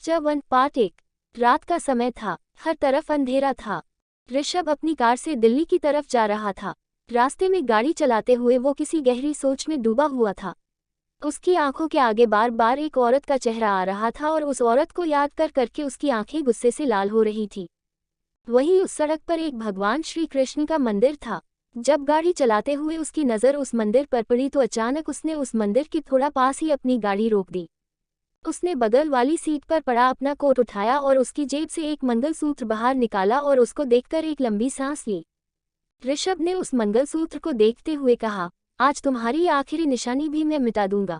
च1 part 1। रात का समय था, हर तरफ अंधेरा था। ऋषभ अपनी कार से दिल्ली की तरफ जा रहा था। रास्ते में गाड़ी चलाते हुए वो किसी गहरी सोच में डूबा हुआ था। उसकी आंखों के आगे बार बार एक औरत का चेहरा आ रहा था और उस औरत को याद कर करके उसकी आंखें गुस्से से लाल हो रही थी। वहीं उस सड़क पर एक भगवान श्री कृष्ण का मंदिर था। जब गाड़ी चलाते हुए उसकी नज़र उस मंदिर पर पड़ी तो अचानक उसने उस मंदिर के थोड़ा पास ही अपनी गाड़ी रोक दी। उसने बगल वाली सीट पर पड़ा अपना कोट उठाया और उसकी जेब से एक मंगलसूत्र बाहर निकाला और उसको देखकर एक लंबी सांस ली। ऋषभ ने उस मंगलसूत्र को देखते हुए कहा, आज तुम्हारी आखिरी निशानी भी मैं मिटा दूंगा,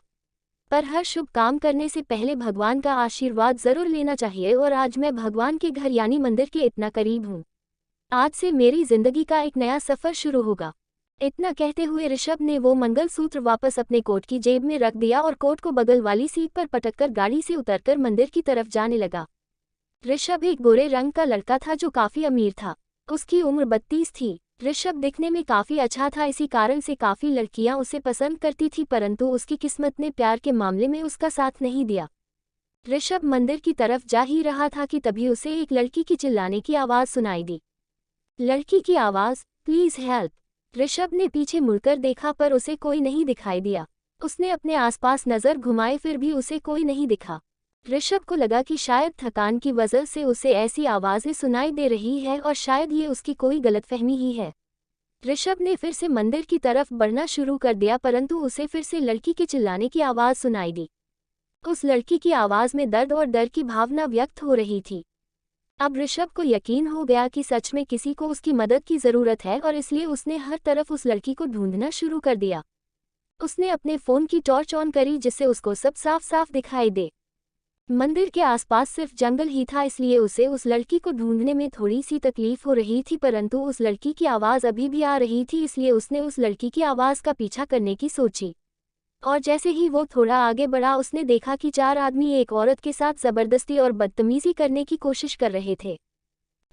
पर हर शुभ काम करने से पहले भगवान का आशीर्वाद जरूर लेना चाहिए और आज मैं भगवान के घर यानी मंदिर के इतना करीब हूँ। आज से मेरी जिंदगी का एक नया सफर शुरू होगा। इतना कहते हुए ऋषभ ने वो मंगलसूत्र वापस अपने कोट की जेब में रख दिया और कोट को बगल वाली सीट पर पटककर गाड़ी से उतरकर मंदिर की तरफ जाने लगा। ऋषभ एक गोरे रंग का लड़का था जो काफी अमीर था। उसकी उम्र 32 थी। ऋषभ दिखने में काफी अच्छा था, इसी कारण से काफी लड़कियां उसे पसंद करती थी, परंतु उसकी किस्मत ने प्यार के मामले में उसका साथ नहीं दिया। ऋषभ मंदिर की तरफ जा ही रहा था कि तभी उसे एक लड़की की चिल्लाने की आवाज सुनाई दी। लड़की की आवाज, प्लीज हेल्प। ऋषभ ने पीछे मुड़कर देखा पर उसे कोई नहीं दिखाई दिया। उसने अपने आसपास नजर घुमाई फिर भी उसे कोई नहीं दिखा। ऋषभ को लगा कि शायद थकान की वजह से उसे ऐसी आवाजें सुनाई दे रही है और शायद ये उसकी कोई गलतफहमी ही है। ऋषभ ने फिर से मंदिर की तरफ बढ़ना शुरू कर दिया, परंतु उसे फिर से लड़की के चिल्लाने की आवाज सुनाई दी। उस लड़की की आवाज में दर्द और डर की भावना व्यक्त हो रही थी। अब ऋषभ को यकीन हो गया कि सच में किसी को उसकी मदद की जरूरत है और इसलिए उसने हर तरफ उस लड़की को ढूंढना शुरू कर दिया। उसने अपने फोन की टॉर्च ऑन करी जिससे उसको सब साफ साफ दिखाई दे। मंदिर के आसपास सिर्फ जंगल ही था, इसलिए उसे उस लड़की को ढूंढने में थोड़ी सी तकलीफ हो रही थी, परंतु उस लड़की की आवाज़ अभी भी आ रही थी, इसलिए उसने उस लड़की की आवाज़ का पीछा करने की सोची। और जैसे ही वो थोड़ा आगे बढ़ा उसने देखा कि 4 आदमी एक औरत के साथ ज़बरदस्ती और बदतमीजी करने की कोशिश कर रहे थे।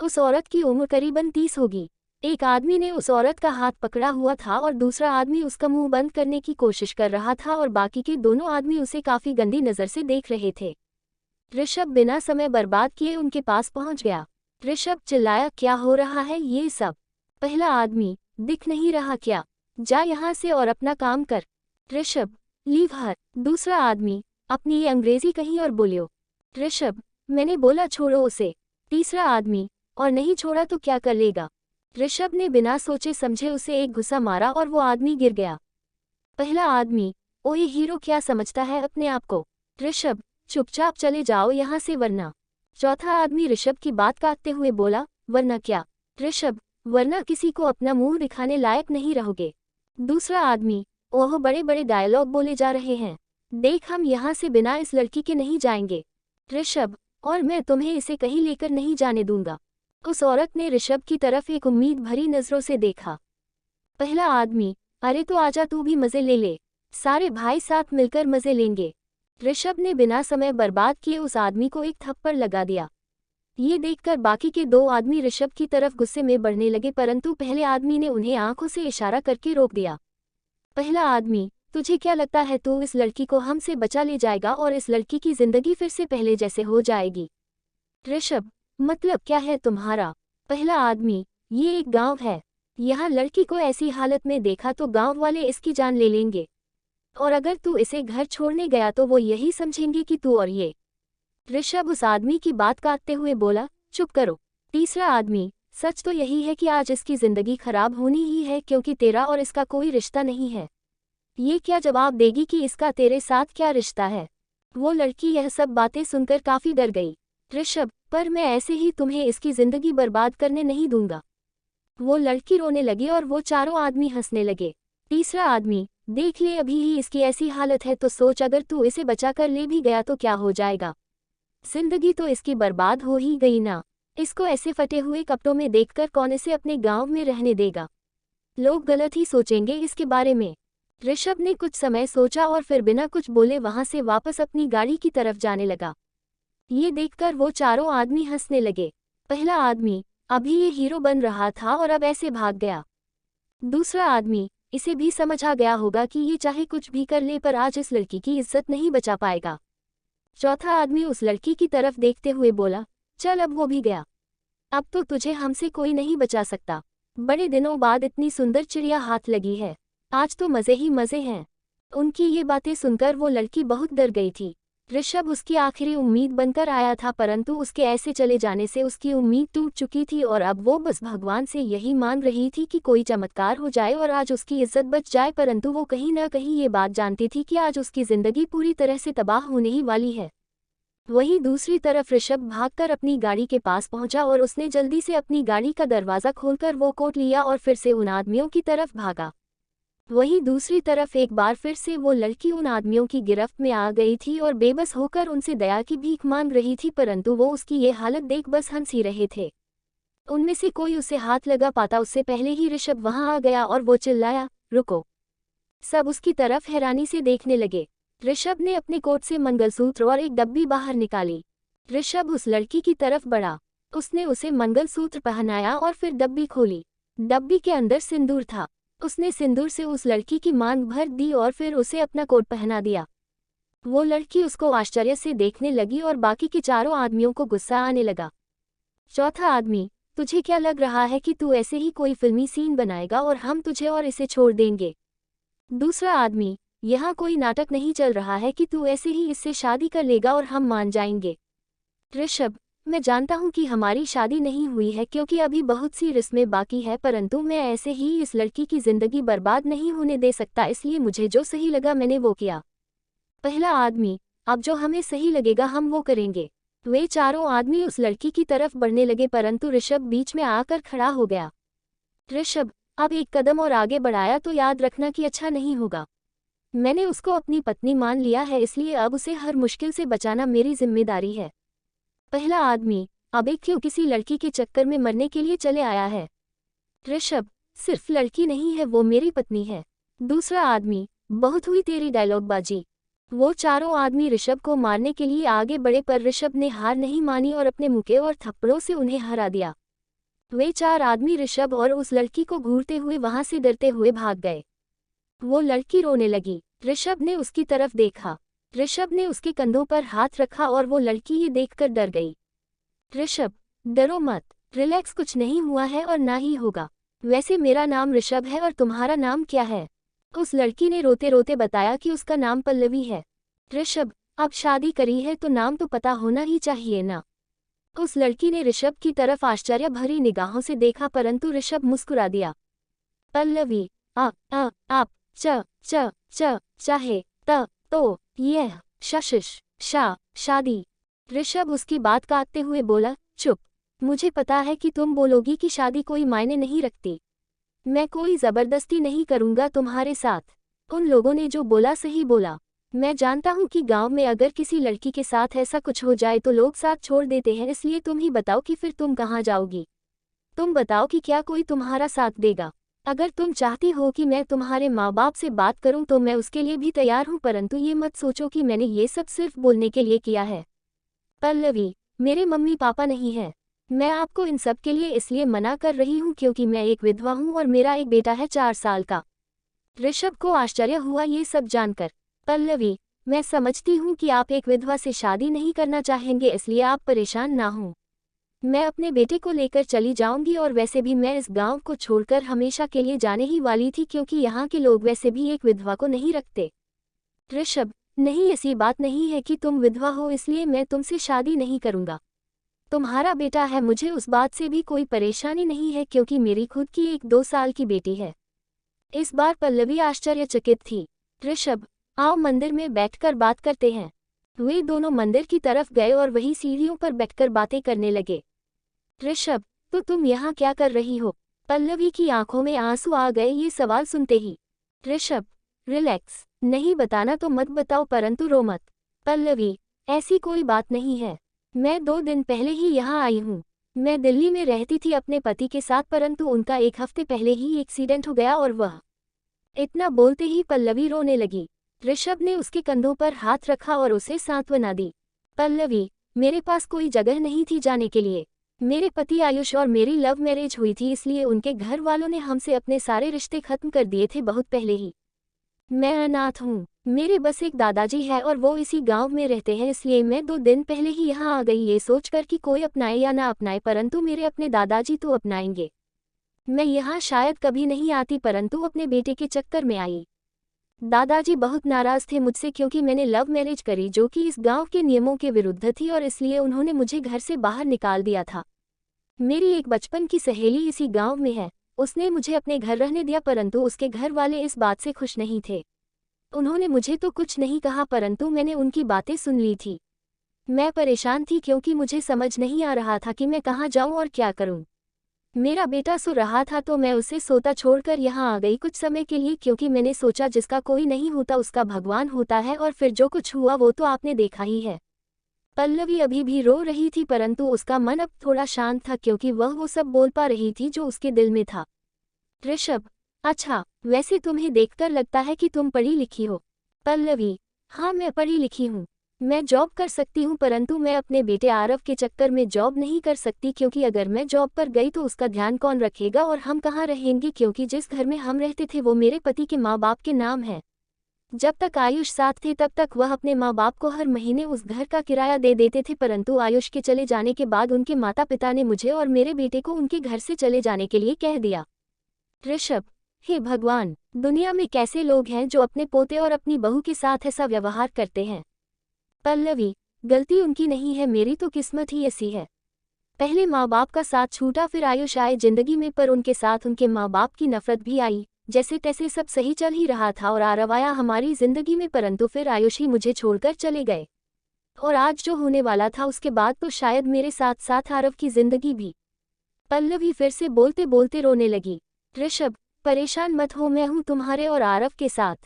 उस औरत की उम्र करीबन 30 होगी। एक आदमी ने उस औरत का हाथ पकड़ा हुआ था और दूसरा आदमी उसका मुंह बंद करने की कोशिश कर रहा था और बाकी के दोनों आदमी उसे काफ़ी गंदी नज़र से देख रहे थे। ऋषभ बिना समय बर्बाद किए उनके पास पहुंच गया। ऋषभ चिल्लाया, क्या हो रहा है ये सब? पहला आदमी, दिख नहीं रहा क्या? जा यहाँ से और अपना काम कर। Rishabh, leave her. दूसरा आदमी, अपनी ये अंग्रेजी कहीं और बोलियो। ऋषभ, मैंने बोला छोड़ो उसे। तीसरा आदमी, और नहीं छोड़ा तो क्या कर लेगा? ऋषभ ने बिना सोचे समझे उसे एक घुसा मारा और वो आदमी गिर गया। पहला आदमी, ओ ये हीरो क्या समझता है अपने आप को? ऋषभ, चुपचाप चले जाओ यहाँ से वरना। चौथा आदमी ऋषभ की बात काटते हुए बोला, वरना क्या? ऋषभ, वरना किसी को अपना मुंह दिखाने लायक नहीं रहोगे। दूसरा आदमी, ओह बड़े बड़े डायलॉग बोले जा रहे हैं, देख हम यहाँ से बिना इस लड़की के नहीं जाएंगे। ऋषभ, और मैं तुम्हें इसे कहीं लेकर नहीं जाने दूंगा। उस औरत ने ऋषभ की तरफ एक उम्मीद भरी नजरों से देखा। पहला आदमी, अरे तो आजा तू भी मजे ले ले, सारे भाई साथ मिलकर मजे लेंगे। ऋषभ ने बिना समय बर्बाद किए उस आदमी को एक थप्पड़ लगा दिया। ये देखकर बाकी के 2 आदमी ऋषभ की तरफ गुस्से में बढ़ने लगे, परंतु पहले आदमी ने उन्हें आंखों से इशारा करके रोक दिया। पहला आदमी, तुझे क्या लगता है तू इस लड़की को हमसे बचा ले जाएगा और इस लड़की की जिंदगी फिर से पहले जैसे हो जाएगी? ऋषभ, मतलब क्या है तुम्हारा? पहला आदमी, ये एक गांव है, यहाँ लड़की को ऐसी हालत में देखा तो गांव वाले इसकी जान ले लेंगे, और अगर तू इसे घर छोड़ने गया तो वो यही समझेंगे कि तू और ये। ऋषभ उस आदमी की बात काटते हुए बोला, चुप करो। तीसरा आदमी, सच तो यही है कि आज इसकी जिंदगी खराब होनी ही है क्योंकि तेरा और इसका कोई रिश्ता नहीं है। ये क्या जवाब देगी कि इसका तेरे साथ क्या रिश्ता है? वो लड़की यह सब बातें सुनकर काफी डर गई। ऋषभ, पर मैं ऐसे ही तुम्हें इसकी जिंदगी बर्बाद करने नहीं दूंगा। वो लड़की रोने लगी और वो चारों आदमी हंसने लगे। तीसरा आदमी, देख ले अभी ही इसकी ऐसी हालत है तो सोच अगर तू इसे बचा कर ले भी गया तो क्या हो जाएगा? जिंदगी तो इसकी बर्बाद हो ही गई ना। इसको ऐसे फटे हुए कपड़ों में देखकर कौन इसे अपने गांव में रहने देगा? लोग गलत ही सोचेंगे इसके बारे में। ऋषभ ने कुछ समय सोचा और फिर बिना कुछ बोले वहां से वापस अपनी गाड़ी की तरफ जाने लगा। ये देखकर वो चारों आदमी हंसने लगे। पहला आदमी, अभी ये हीरो बन रहा था और अब ऐसे भाग गया। दूसरा आदमी, इसे भी समझ आ गया होगा कि ये चाहे कुछ भी कर ले पर आज इस लड़की की इज्जत नहीं बचा पाएगा। चौथा आदमी उस लड़की की तरफ देखते हुए बोला, चल अब वो भी गया। अब तो तुझे हमसे कोई नहीं बचा सकता। बड़े दिनों बाद इतनी सुंदर चिड़िया हाथ लगी है, आज तो मज़े ही मज़े हैं। उनकी ये बातें सुनकर वो लड़की बहुत डर गई थी। ऋषभ उसकी आखिरी उम्मीद बनकर आया था, परंतु उसके ऐसे चले जाने से उसकी उम्मीद टूट चुकी थी और अब वो बस भगवान से यही मान रही थी कि कोई चमत्कार हो जाए और आज उसकी इज्जत बच जाए। परंतु वो कहीं न कहीं ये बात जानती थी कि आज उसकी जिंदगी पूरी तरह से तबाह होने ही वाली है। वहीं दूसरी तरफ ऋषभ भागकर अपनी गाड़ी के पास पहुंचा और उसने जल्दी से अपनी गाड़ी का दरवाज़ा खोलकर वो कोट लिया और फिर से उन आदमियों की तरफ भागा। वहीं दूसरी तरफ एक बार फिर से वो लड़की उन आदमियों की गिरफ्त में आ गई थी और बेबस होकर उनसे दया की भीख मांग रही थी, परंतु वो उसकी ये हालत देख बस हंस ही रहे थे। उनमें से कोई उसे हाथ लगा पाता उससे पहले ही ऋषभ वहां आ गया और वो चिल्लाया, रुको। सब उसकी तरफ हैरानी से देखने लगे। ऋषभ ने अपने कोट से मंगलसूत्र और एक डब्बी बाहर निकाली। ऋषभ उस लड़की की तरफ बढ़ा, उसने उसे मंगलसूत्र पहनाया और फिर डब्बी खोली। डब्बी के अंदर सिंदूर था। उसने सिंदूर से उस लड़की की मांग भर दी और फिर उसे अपना कोट पहना दिया। वो लड़की उसको आश्चर्य से देखने लगी और बाकी के चारों आदमियों को गुस्सा आने लगा। चौथा आदमी, तुझे क्या लग रहा है कि तू ऐसे ही कोई फिल्मी सीन बनाएगा और हम तुझे और इसे छोड़ देंगे? दूसरा आदमी, यहाँ कोई नाटक नहीं चल रहा है कि तू ऐसे ही इससे शादी कर लेगा और हम मान जाएंगे। ऋषभ, मैं जानता हूँ कि हमारी शादी नहीं हुई है क्योंकि अभी बहुत सी रस्में बाकी है, परंतु मैं ऐसे ही इस लड़की की जिंदगी बर्बाद नहीं होने दे सकता, इसलिए मुझे जो सही लगा मैंने वो किया। पहला आदमी, अब जो हमें सही लगेगा हम वो करेंगे। वे चारों आदमी उस लड़की की तरफ बढ़ने लगे, परंतु ऋषभ बीच में आकर खड़ा हो गया। ऋषभ, अब एक कदम और आगे बढ़ाया तो याद रखना कि अच्छा नहीं होगा। मैंने उसको अपनी पत्नी मान लिया है, इसलिए अब उसे हर मुश्किल से बचाना मेरी जिम्मेदारी है। पहला आदमी, अब एक क्यों किसी लड़की के चक्कर में मरने के लिए चले आया है? ऋषभ, सिर्फ लड़की नहीं है, वो मेरी पत्नी है। दूसरा आदमी, बहुत हुई तेरी डायलॉगबाजी। वो चारों आदमी ऋषभ को मारने के लिए आगे बढ़े, पर ऋषभ ने हार नहीं मानी और अपने मुक्के और थप्पड़ों से उन्हें हरा दिया। वे चार आदमी ऋषभ और उस लड़की को घूरते हुए वहां से डरते हुए भाग गए। वो लड़की रोने लगी। ऋषभ ने उसकी तरफ देखा। ऋषभ ने उसके कंधों पर हाथ रखा और वो लड़की ये देखकर डर गई। ऋषभ, डरो मत, रिलैक्स, कुछ नहीं हुआ है और ना ही होगा। वैसे मेरा नाम ऋषभ है और तुम्हारा नाम क्या है? उस लड़की ने रोते रोते बताया कि उसका नाम पल्लवी है। ऋषभ, अब शादी करी है तो नाम तो पता होना ही चाहिए ना? उस लड़की ने ऋषभ की तरफ आश्चर्य भरी निगाहों से देखा, परंतु ऋषभ मुस्कुरा दिया। पल्लवी, आप, चाहे, तो, यह, शशिश, शादी। ऋषभ उसकी बात काटते हुए बोला, चुप, मुझे पता है कि तुम बोलोगी कि शादी कोई मायने नहीं रखती। मैं कोई जबरदस्ती नहीं करूंगा तुम्हारे साथ। उन लोगों ने जो बोला सही बोला। मैं जानता हूं कि गांव में अगर किसी लड़की के साथ ऐसा कुछ हो जाए तो लोग साथ छोड़ देते हैं, इसलिए तुम ही बताओ कि फिर तुम कहाँ जाओगी? तुम बताओ कि क्या कोई तुम्हारा साथ देगा? अगर तुम चाहती हो कि मैं तुम्हारे माँ बाप से बात करूं तो मैं उसके लिए भी तैयार हूं, परंतु ये मत सोचो कि मैंने ये सब सिर्फ बोलने के लिए किया है। पल्लवी, मेरे मम्मी पापा नहीं है। मैं आपको इन सब के लिए इसलिए मना कर रही हूँ क्योंकि मैं एक विधवा हूँ और मेरा एक बेटा है 4 साल का। ऋषभ को आश्चर्य हुआ ये सब जानकर। पल्लवी, मैं समझती हूँ कि आप एक विधवा से शादी नहीं करना चाहेंगे, इसलिए आप परेशान ना हों। मैं अपने बेटे को लेकर चली जाऊंगी और वैसे भी मैं इस गांव को छोड़कर हमेशा के लिए जाने ही वाली थी क्योंकि यहाँ के लोग वैसे भी एक विधवा को नहीं रखते। ऋषभ, नहीं, ऐसी बात नहीं है कि तुम विधवा हो इसलिए मैं तुमसे शादी नहीं करूंगा। तुम्हारा बेटा है, मुझे उस बात से भी कोई परेशानी नहीं है क्योंकि मेरी खुद की एक 2 साल की बेटी है। इस बार पल्लवी आश्चर्यचकित थी। ऋषभ, आओ मंदिर में बैठकर बात करते हैं। वे दोनों मंदिर की तरफ गए और वही सीढ़ियों पर बैठकर बातें करने लगे। ऋषभ, तो तुम यहाँ क्या कर रही हो? पल्लवी की आंखों में आंसू आ गए ये सवाल सुनते ही। ऋषभ, रिलैक्स, नहीं बताना तो मत बताओ, परंतु रो मत। पल्लवी, ऐसी कोई बात नहीं है। मैं 2 दिन पहले ही यहाँ आई हूँ। मैं दिल्ली में रहती थी अपने पति के साथ, परंतु उनका 1 हफ्ते पहले ही एक्सीडेंट हो गया और वह। इतना बोलते ही पल्लवी रोने लगी। ऋषभ ने उसके कंधों पर हाथ रखा और उसे सांत्वना दी। पल्लवी, मेरे पास कोई जगह नहीं थी जाने के लिए। मेरे पति आयुष और मेरी लव मैरिज हुई थी, इसलिए उनके घर वालों ने हमसे अपने सारे रिश्ते खत्म कर दिए थे बहुत पहले ही। मैं अनाथ हूँ। मेरे बस एक दादाजी है और वो इसी गांव में रहते हैं, इसलिए मैं 2 दिन पहले ही यहाँ आ गई, ये सोचकर कि कोई अपनाए या ना अपनाए, परंतु मेरे अपने दादाजी तो अपनाएंगे। मैं यहाँ शायद कभी नहीं आती, परंतु अपने बेटे के चक्कर में आई। दादाजी बहुत नाराज थे मुझसे क्योंकि मैंने लव मैरिज करी जो कि इस गांव के नियमों के विरुद्ध थी, और इसलिए उन्होंने मुझे घर से बाहर निकाल दिया था। मेरी एक बचपन की सहेली इसी गांव में है, उसने मुझे अपने घर रहने दिया, परंतु उसके घर वाले इस बात से खुश नहीं थे। उन्होंने मुझे तो कुछ नहीं कहा, परंतु मैंने उनकी बातें सुन ली थी। मैं परेशान थी क्योंकि मुझे समझ नहीं आ रहा था कि मैं कहाँ जाऊं और क्या करूं। मेरा बेटा सो रहा था तो मैं उसे सोता छोड़कर यहाँ आ गई कुछ समय के लिए, क्योंकि मैंने सोचा जिसका कोई नहीं होता उसका भगवान होता है, और फिर जो कुछ हुआ वो तो आपने देखा ही है। पल्लवी अभी भी रो रही थी, परंतु उसका मन अब थोड़ा शांत था क्योंकि वह वो सब बोल पा रही थी जो उसके दिल में था। ऋषभ, अच्छा, वैसे तुम्हें देखकर लगता है कि तुम पढ़ी लिखी हो। पल्लवी, हाँ मैं पढ़ी लिखी हूँ। मैं जॉब कर सकती हूँ, परंतु मैं अपने बेटे आरव के चक्कर में जॉब नहीं कर सकती, क्योंकि अगर मैं जॉब पर गई तो उसका ध्यान कौन रखेगा और हम कहाँ रहेंगे, क्योंकि जिस घर में हम रहते थे वो मेरे पति के माँ बाप के नाम है। जब तक आयुष साथ थे तब तक वह अपने माँ बाप को हर महीने उस घर का किराया दे देते थे, परंतु आयुष के चले जाने के बाद उनके माता पिता ने मुझे और मेरे बेटे को उनके घर से चले जाने के लिए कह दिया। ऋषभ, हे भगवान, दुनिया में कैसे लोग हैं जो अपने पोते और अपनी बहू के साथ ऐसा व्यवहार करते हैं। पल्लवी, गलती उनकी नहीं है, मेरी तो किस्मत ही ऐसी है। पहले माँ बाप का साथ छूटा, फिर आयुष आए जिंदगी में, पर उनके साथ उनके माँ बाप की नफरत भी आई। जैसे तैसे सब सही चल ही रहा था और आरव आया हमारी जिंदगी में, परंतु फिर आयुष ही मुझे छोड़कर चले गए। और आज जो होने वाला था उसके बाद तो शायद मेरे साथ साथ आरव की जिंदगी भी। पल्लवी फिर से बोलते बोलते रोने लगी। ऋषभ, परेशान मत हो, मैं हूँ तुम्हारे और आरव के साथ।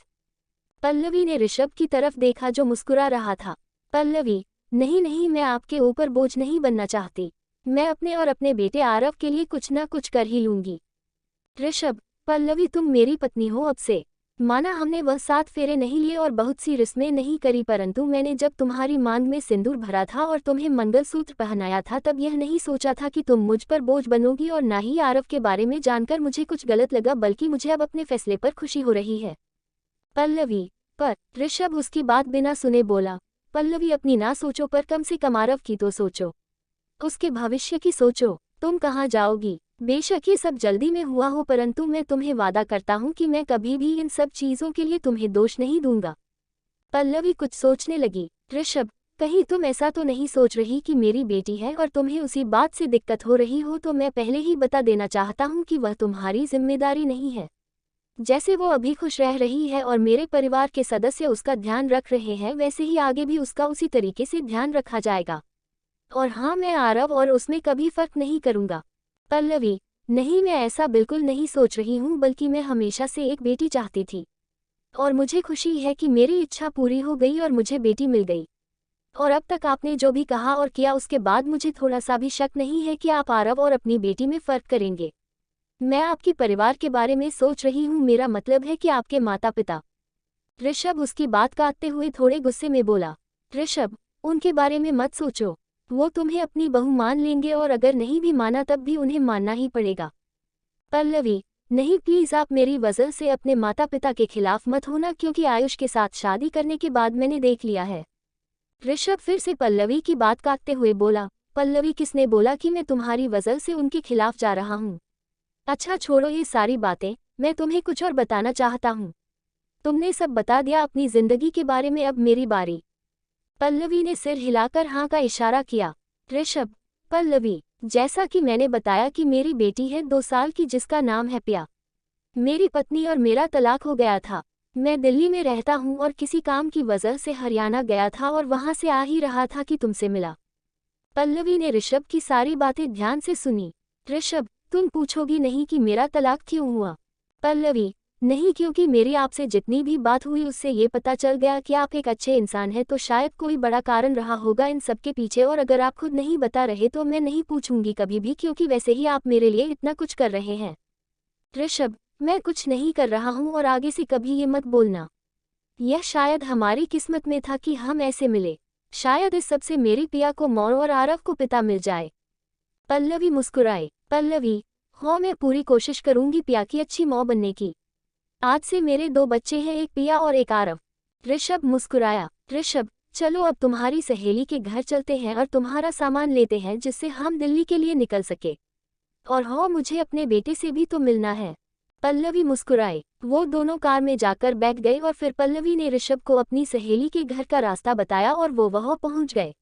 पल्लवी ने ऋषभ की तरफ देखा जो मुस्कुरा रहा था। पल्लवी, नहीं नहीं, मैं आपके ऊपर बोझ नहीं बनना चाहती। मैं अपने और अपने बेटे आरव के लिए कुछ ना कुछ कर ही लूंगी। ऋषभ, पल्लवी तुम मेरी पत्नी हो अब से। माना हमने वह 7 फेरे नहीं लिए और बहुत सी रस्में नहीं करी, परंतु मैंने जब तुम्हारी मांग में सिंदूर भरा था और तुम्हें मंगलसूत्र पहनाया था तब यह नहीं सोचा था कि तुम मुझ पर बोझ बनोगी, और ना ही आरव के बारे में जानकर मुझे कुछ गलत लगा, बल्कि मुझे अब अपने फैसले पर खुशी हो रही है। पल्लवी, पर ऋषभ उसकी बात बिना सुने बोला। पल्लवी, अपनी ना सोचो, पर कम से कम आरव की तो सोचो, उसके भविष्य की सोचो। तुम कहाँ जाओगी? बेशक ये सब जल्दी में हुआ हो, परंतु मैं तुम्हें वादा करता हूँ कि मैं कभी भी इन सब चीज़ों के लिए तुम्हें दोष नहीं दूंगा। पल्लवी कुछ सोचने लगी। ऋषभ, कहीं तुम ऐसा तो नहीं सोच रही कि मेरी बेटी है और तुम्हें उसी बात से दिक्कत हो रही हो? तो मैं पहले ही बता देना चाहता हूँ कि वह तुम्हारी जिम्मेदारी नहीं है। जैसे वो अभी खुश रह रही है और मेरे परिवार के सदस्य उसका ध्यान रख रहे हैं, वैसे ही आगे भी उसका उसी तरीके से ध्यान रखा जाएगा। और हाँ, मैं आरव और उसमें कभी फर्क नहीं करूंगा। पल्लवी, नहीं, मैं ऐसा बिल्कुल नहीं सोच रही हूँ, बल्कि मैं हमेशा से एक बेटी चाहती थी और मुझे खुशी है कि मेरी इच्छा पूरी हो गई और मुझे बेटी मिल गई। और अब तक आपने जो भी कहा और किया उसके बाद मुझे थोड़ा सा भी शक नहीं है कि आप आरव और अपनी बेटी में फर्क करेंगे। मैं आपके परिवार के बारे में सोच रही हूँ, मेरा मतलब है कि आपके माता पिता। ऋषभ उसकी बात काटते हुए थोड़े गुस्से में बोला। ऋषभ, उनके बारे में मत सोचो, वो तुम्हें अपनी बहू मान लेंगे, और अगर नहीं भी माना तब भी उन्हें मानना ही पड़ेगा। पल्लवी, नहीं प्लीज, आप मेरी वजह से अपने माता पिता के खिलाफ मत होना, क्योंकि आयुष के साथ शादी करने के बाद मैंने देख लिया है। ऋषभ फिर से पल्लवी की बात काटते हुए बोला। पल्लवी, किसने बोला कि मैं तुम्हारी वजह से उनके खिलाफ जा रहा हूँ? अच्छा छोड़ो ये सारी बातें, मैं तुम्हें कुछ और बताना चाहता हूँ। तुमने सब बता दिया अपनी जिंदगी के बारे में, अब मेरी बारी। पल्लवी ने सिर हिलाकर हाँ का इशारा किया। ऋषभ, पल्लवी, जैसा कि मैंने बताया कि मेरी बेटी है 2 साल की जिसका नाम है पिया। मेरी पत्नी और मेरा तलाक हो गया था। मैं दिल्ली में रहता हूँ और किसी काम की वजह से हरियाणा गया था और वहाँ से आ ही रहा था कि तुमसे मिला। पल्लवी ने ऋषभ की सारी बातें ध्यान से सुनी। ऋषभ, तुम पूछोगी नहीं कि मेरा तलाक क्यों हुआ? पल्लवी, नहीं, क्योंकि मेरी आपसे जितनी भी बात हुई उससे ये पता चल गया कि आप एक अच्छे इंसान हैं, तो शायद कोई बड़ा कारण रहा होगा इन सब के पीछे, और अगर आप खुद नहीं बता रहे तो मैं नहीं पूछूंगी कभी भी, क्योंकि वैसे ही आप मेरे लिए इतना कुछ कर रहे हैं। ऋषभ, मैं कुछ नहीं कर रहा हूँ और आगे से कभी ये मत बोलना। यह शायद हमारी किस्मत में था कि हम ऐसे मिले। शायद इस सब से मेरी पिया को मौर और आरव को पिता मिल जाए। पल्लवी मुस्कुराए। पल्लवी, हाँ मैं पूरी कोशिश करूंगी पिया की अच्छी माँ बनने की। आज से मेरे 2 बच्चे हैं, एक पिया और एक आरव। ऋषभ मुस्कुराया। ऋषभ, चलो अब तुम्हारी सहेली के घर चलते हैं और तुम्हारा सामान लेते हैं जिससे हम दिल्ली के लिए निकल सके। और हाँ, मुझे अपने बेटे से भी तो मिलना है। पल्लवी मुस्कुराई। वो दोनों कार में जाकर बैठ गए और फिर पल्लवी ने ऋषभ को अपनी सहेली के घर का रास्ता बताया और वो वहां पहुंच गए।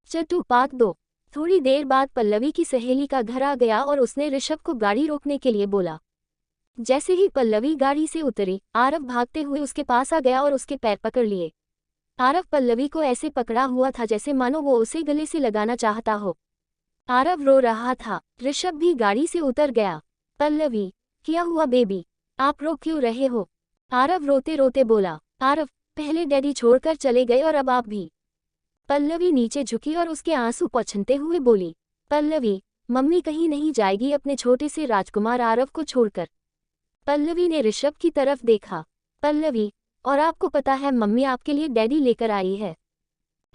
चट्टू पाक 2। थोड़ी देर बाद पल्लवी की सहेली का घर आ गया और उसने ऋषभ को गाड़ी रोकने के लिए बोला। जैसे ही पल्लवी गाड़ी से उतरी, आरव भागते हुए उसके पास आ गया और उसके पैर पकड़ लिए। आरव पल्लवी को ऐसे पकड़ा हुआ था जैसे मानो वो उसे गले से लगाना चाहता हो। आरव रो रहा था। ऋषभ भी गाड़ी से उतर गया। पल्लवी, क्या हुआ बेबी, आप रो क्यों रहे हो? आरव रोते रोते बोला। आरव, पहले डैडी छोड़कर चले गए और अब आप भी। पल्लवी नीचे झुकी और उसके आंसू पोंछते हुए बोली। पल्लवी, मम्मी कहीं नहीं जाएगी अपने छोटे से राजकुमार आरव को छोड़कर। पल्लवी ने ऋषभ की तरफ देखा। पल्लवी, और आपको पता है मम्मी आपके लिए डैडी लेकर आई है।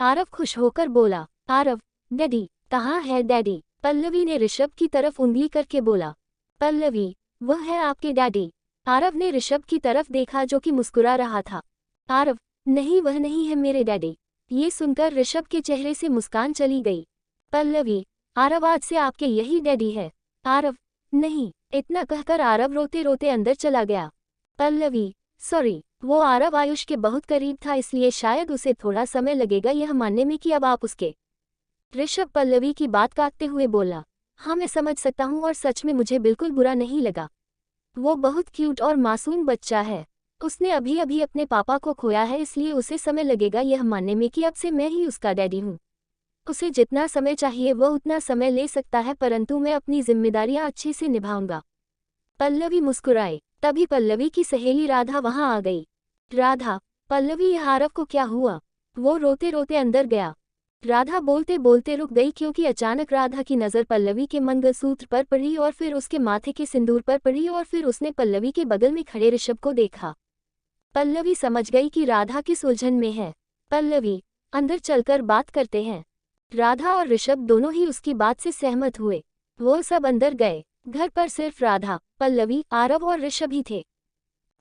आरव खुश होकर बोला। आरव, डैडी कहाँ है डैडी? पल्लवी ने ऋषभ की तरफ उंगली करके बोला। पल्लवी, वह है आपके डैडी। आरव ने ऋषभ की तरफ देखा जो कि मुस्कुरा रहा था। आरव, नहीं वह नहीं है मेरे डैडी। ये सुनकर ऋषभ के चेहरे से मुस्कान चली गई। पल्लवी, आरव आज से आपके यही डैडी है। आरव, नहीं, इतना कहकर आरव रोते रोते अंदर चला गया। पल्लवी, सॉरी, वो आरव आयुष के बहुत करीब था इसलिए शायद उसे थोड़ा समय लगेगा यह मानने में कि अब आप उसके। ऋषभ पल्लवी की बात काटते हुए बोला। हाँ, मैं समझ सकता हूँ और सच में मुझे बिल्कुल बुरा नहीं लगा। वो बहुत क्यूट और मासूम बच्चा है। उसने अभी अभी अपने पापा को खोया है इसलिए उसे समय लगेगा यह मानने में कि अब से मैं ही उसका डैडी हूँ। उसे जितना समय चाहिए वो उतना समय ले सकता है परंतु मैं अपनी जिम्मेदारियां अच्छे से निभाऊंगा। पल्लवी मुस्कुराई। तभी पल्लवी की सहेली राधा वहां आ गई। राधा, पल्लवी, यह आरव को क्या हुआ? वो रोते रोते अंदर गया। राधा बोलते बोलते रुक गई क्योंकि अचानक राधा की नज़र पल्लवी के मंगलसूत्र पर पड़ी और फिर उसके माथे के सिंदूर पर पड़ी और फिर उसने पल्लवी के बगल में खड़े ऋषभ को देखा। पल्लवी समझ गई कि राधा किस उलझन में है। पल्लवी, अंदर चलकर बात करते हैं। राधा और ऋषभ दोनों ही उसकी बात से सहमत हुए। वो सब अंदर गए। घर पर सिर्फ राधा, पल्लवी, आरव और ऋषभ ही थे।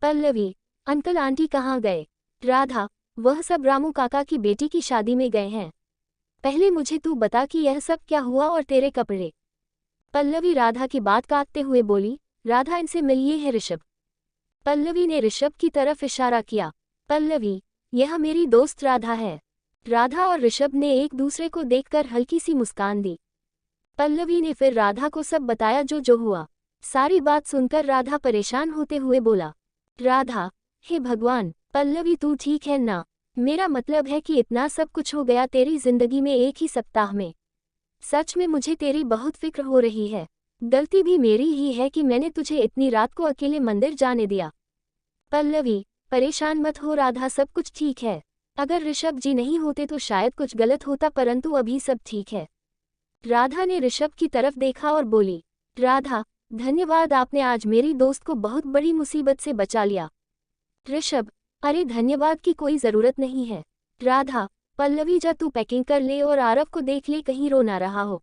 पल्लवी, अंकल आंटी कहाँ गए? राधा, वह सब रामू काका की बेटी की शादी में गए हैं। पहले मुझे तू बता कि यह सब क्या हुआ और तेरे कपड़े। पल्लवी राधा की बात काटते हुए बोली। राधा, इनसे मिलिए है ऋषभ। पल्लवी ने ऋषभ की तरफ इशारा किया। पल्लवी, यह मेरी दोस्त राधा है। राधा और ऋषभ ने एक दूसरे को देखकर हल्की सी मुस्कान दी। पल्लवी ने फिर राधा को सब बताया जो हुआ। सारी बात सुनकर राधा परेशान होते हुए बोला। राधा, हे भगवान, पल्लवी तू ठीक है ना? मेरा मतलब है कि इतना सब कुछ हो गया तेरी जिंदगी में एक ही सप्ताह में। सच में मुझे तेरी बहुत फिक्र हो रही है। गलती भी मेरी ही है कि मैंने तुझे इतनी रात को अकेले मंदिर जाने दिया। पल्लवी, परेशान मत हो राधा, सब कुछ ठीक है। अगर ऋषभ जी नहीं होते तो शायद कुछ गलत होता परंतु अभी सब ठीक है। राधा ने ऋषभ की तरफ देखा और बोली। राधा, धन्यवाद, आपने आज मेरी दोस्त को बहुत बड़ी मुसीबत से बचा लिया। ऋषभ, अरे धन्यवाद की कोई ज़रूरत नहीं है। राधा, पल्लवी जा तू पैकिंग कर ले और आरव को देख ले कहीं रो ना रहा हो।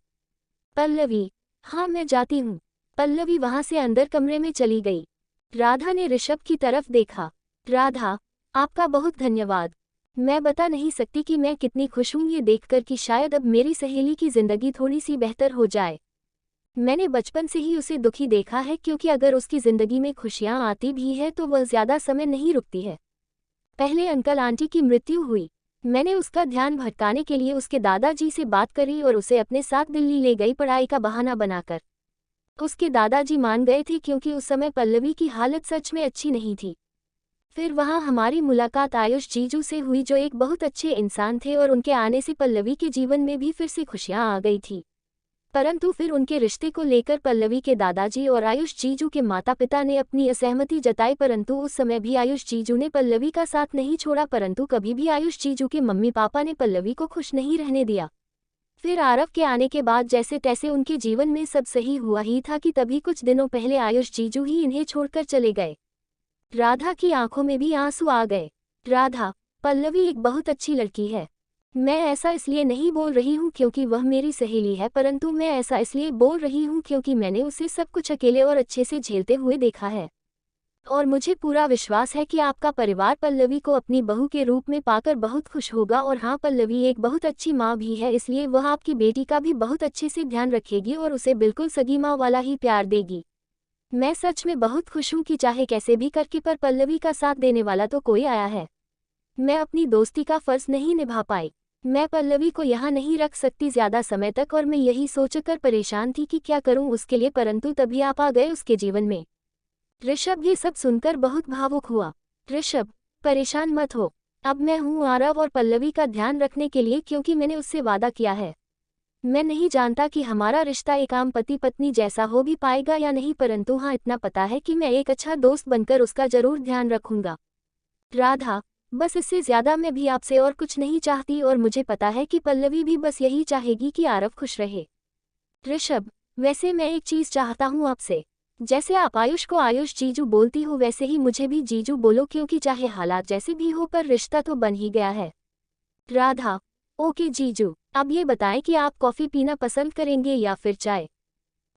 पल्लवी, हाँ मैं जाती हूँ। पल्लवी वहाँ से अंदर कमरे में चली गई। राधा ने ऋषभ की तरफ देखा। राधा, आपका बहुत धन्यवाद। मैं बता नहीं सकती कि मैं कितनी खुश हूँ ये देखकर कि शायद अब मेरी सहेली की ज़िंदगी थोड़ी सी बेहतर हो जाए। मैंने बचपन से ही उसे दुखी देखा है क्योंकि अगर उसकी ज़िंदगी में खुशियाँ आती भी है तो वह ज़्यादा समय नहीं रुकती है। पहले अंकल आंटी की मृत्यु हुई। मैंने उसका ध्यान भटकाने के लिए उसके दादाजी से बात करी और उसे अपने साथ दिल्ली ले गई पढ़ाई का बहाना बनाकर। उसके दादाजी मान गए थे क्योंकि उस समय पल्लवी की हालत सच में अच्छी नहीं थी। फिर वहाँ हमारी मुलाकात आयुष जीजू से हुई जो एक बहुत अच्छे इंसान थे और उनके आने से पल्लवी के जीवन में भी फिर से खुशियाँ आ गई थी। परंतु फिर उनके रिश्ते को लेकर पल्लवी के दादाजी और आयुष जीजू के माता पिता ने अपनी असहमति जताई परंतु उस समय भी आयुष जीजू ने पल्लवी का साथ नहीं छोड़ा परंतु कभी भी आयुष जीजू के मम्मी पापा ने पल्लवी को खुश नहीं रहने दिया। फिर आरव के आने के बाद जैसे तैसे उनके जीवन में सब सही हुआ ही था कि तभी कुछ दिनों पहले आयुष जीजू ही इन्हें छोड़कर चले गए। राधा की आंखों में भी आंसू आ गए। राधा, पल्लवी एक बहुत अच्छी लड़की है। मैं ऐसा इसलिए नहीं बोल रही हूँ क्योंकि वह मेरी सहेली है परंतु मैं ऐसा इसलिए बोल रही हूँ क्योंकि मैंने उसे सब कुछ अकेले और अच्छे से झेलते हुए देखा है। और मुझे पूरा विश्वास है कि आपका परिवार पल्लवी को अपनी बहू के रूप में पाकर बहुत खुश होगा। और हाँ, पल्लवी एक बहुत अच्छी माँ भी है, इसलिए वह आपकी बेटी का भी बहुत अच्छे से ध्यान रखेगी और उसे बिल्कुल सगी माँ वाला ही प्यार देगी। मैं सच में बहुत खुश हूँ कि चाहे कैसे भी करके पर पल्लवी का साथ देने वाला तो कोई आया है। मैं अपनी दोस्ती का फर्ज नहीं निभा पाई। मैं पल्लवी को यहाँ नहीं रख सकती ज्यादा समय तक, और मैं यही सोचकर परेशान थी कि क्या करूँ उसके लिए, परंतु तभी आप आ गए उसके जीवन में। ऋषभ ये सब सुनकर बहुत भावुक हुआ। ऋषभ, परेशान मत हो, अब मैं हूँ आरव और पल्लवी का ध्यान रखने के लिए, क्योंकि मैंने उससे वादा किया है। मैं नहीं जानता कि हमारा रिश्ता एक आम पति पत्नी जैसा हो भी पाएगा या नहीं, परंतु हाँ इतना पता है कि मैं एक अच्छा दोस्त बनकर उसका जरूर ध्यान रखूंगा। राधा, बस इससे ज्यादा मैं भी आपसे और कुछ नहीं चाहती, और मुझे पता है कि पल्लवी भी बस यही चाहेगी कि आरव खुश रहे। ऋषभ, वैसे मैं एक चीज चाहता हूँ आपसे। जैसे आप आयुष को आयुष जीजू बोलती हो, वैसे ही मुझे भी जीजू बोलो, क्योंकि चाहे हालात जैसे भी हो पर रिश्ता तो बन ही गया है। राधा, ओके जीजू, अब ये बताएं कि आप कॉफी पीना पसंद करेंगे या फिर चाय।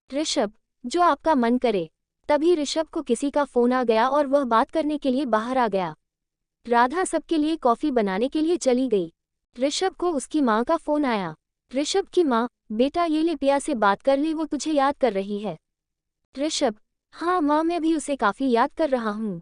ऋषभ, जो आपका मन करे। तभी ऋषभ को किसी का फोन आ गया और वह बात करने के लिए बाहर आ गया। राधा सबके लिए कॉफी बनाने के लिए चली गई। ऋषभ को उसकी माँ का फोन आया। ऋषभ की माँ, बेटा ये ले पिया से बात कर ले, वो तुझे याद कर रही है। ऋषभ, हाँ माँ, मैं भी उसे काफी याद कर रहा हूँ।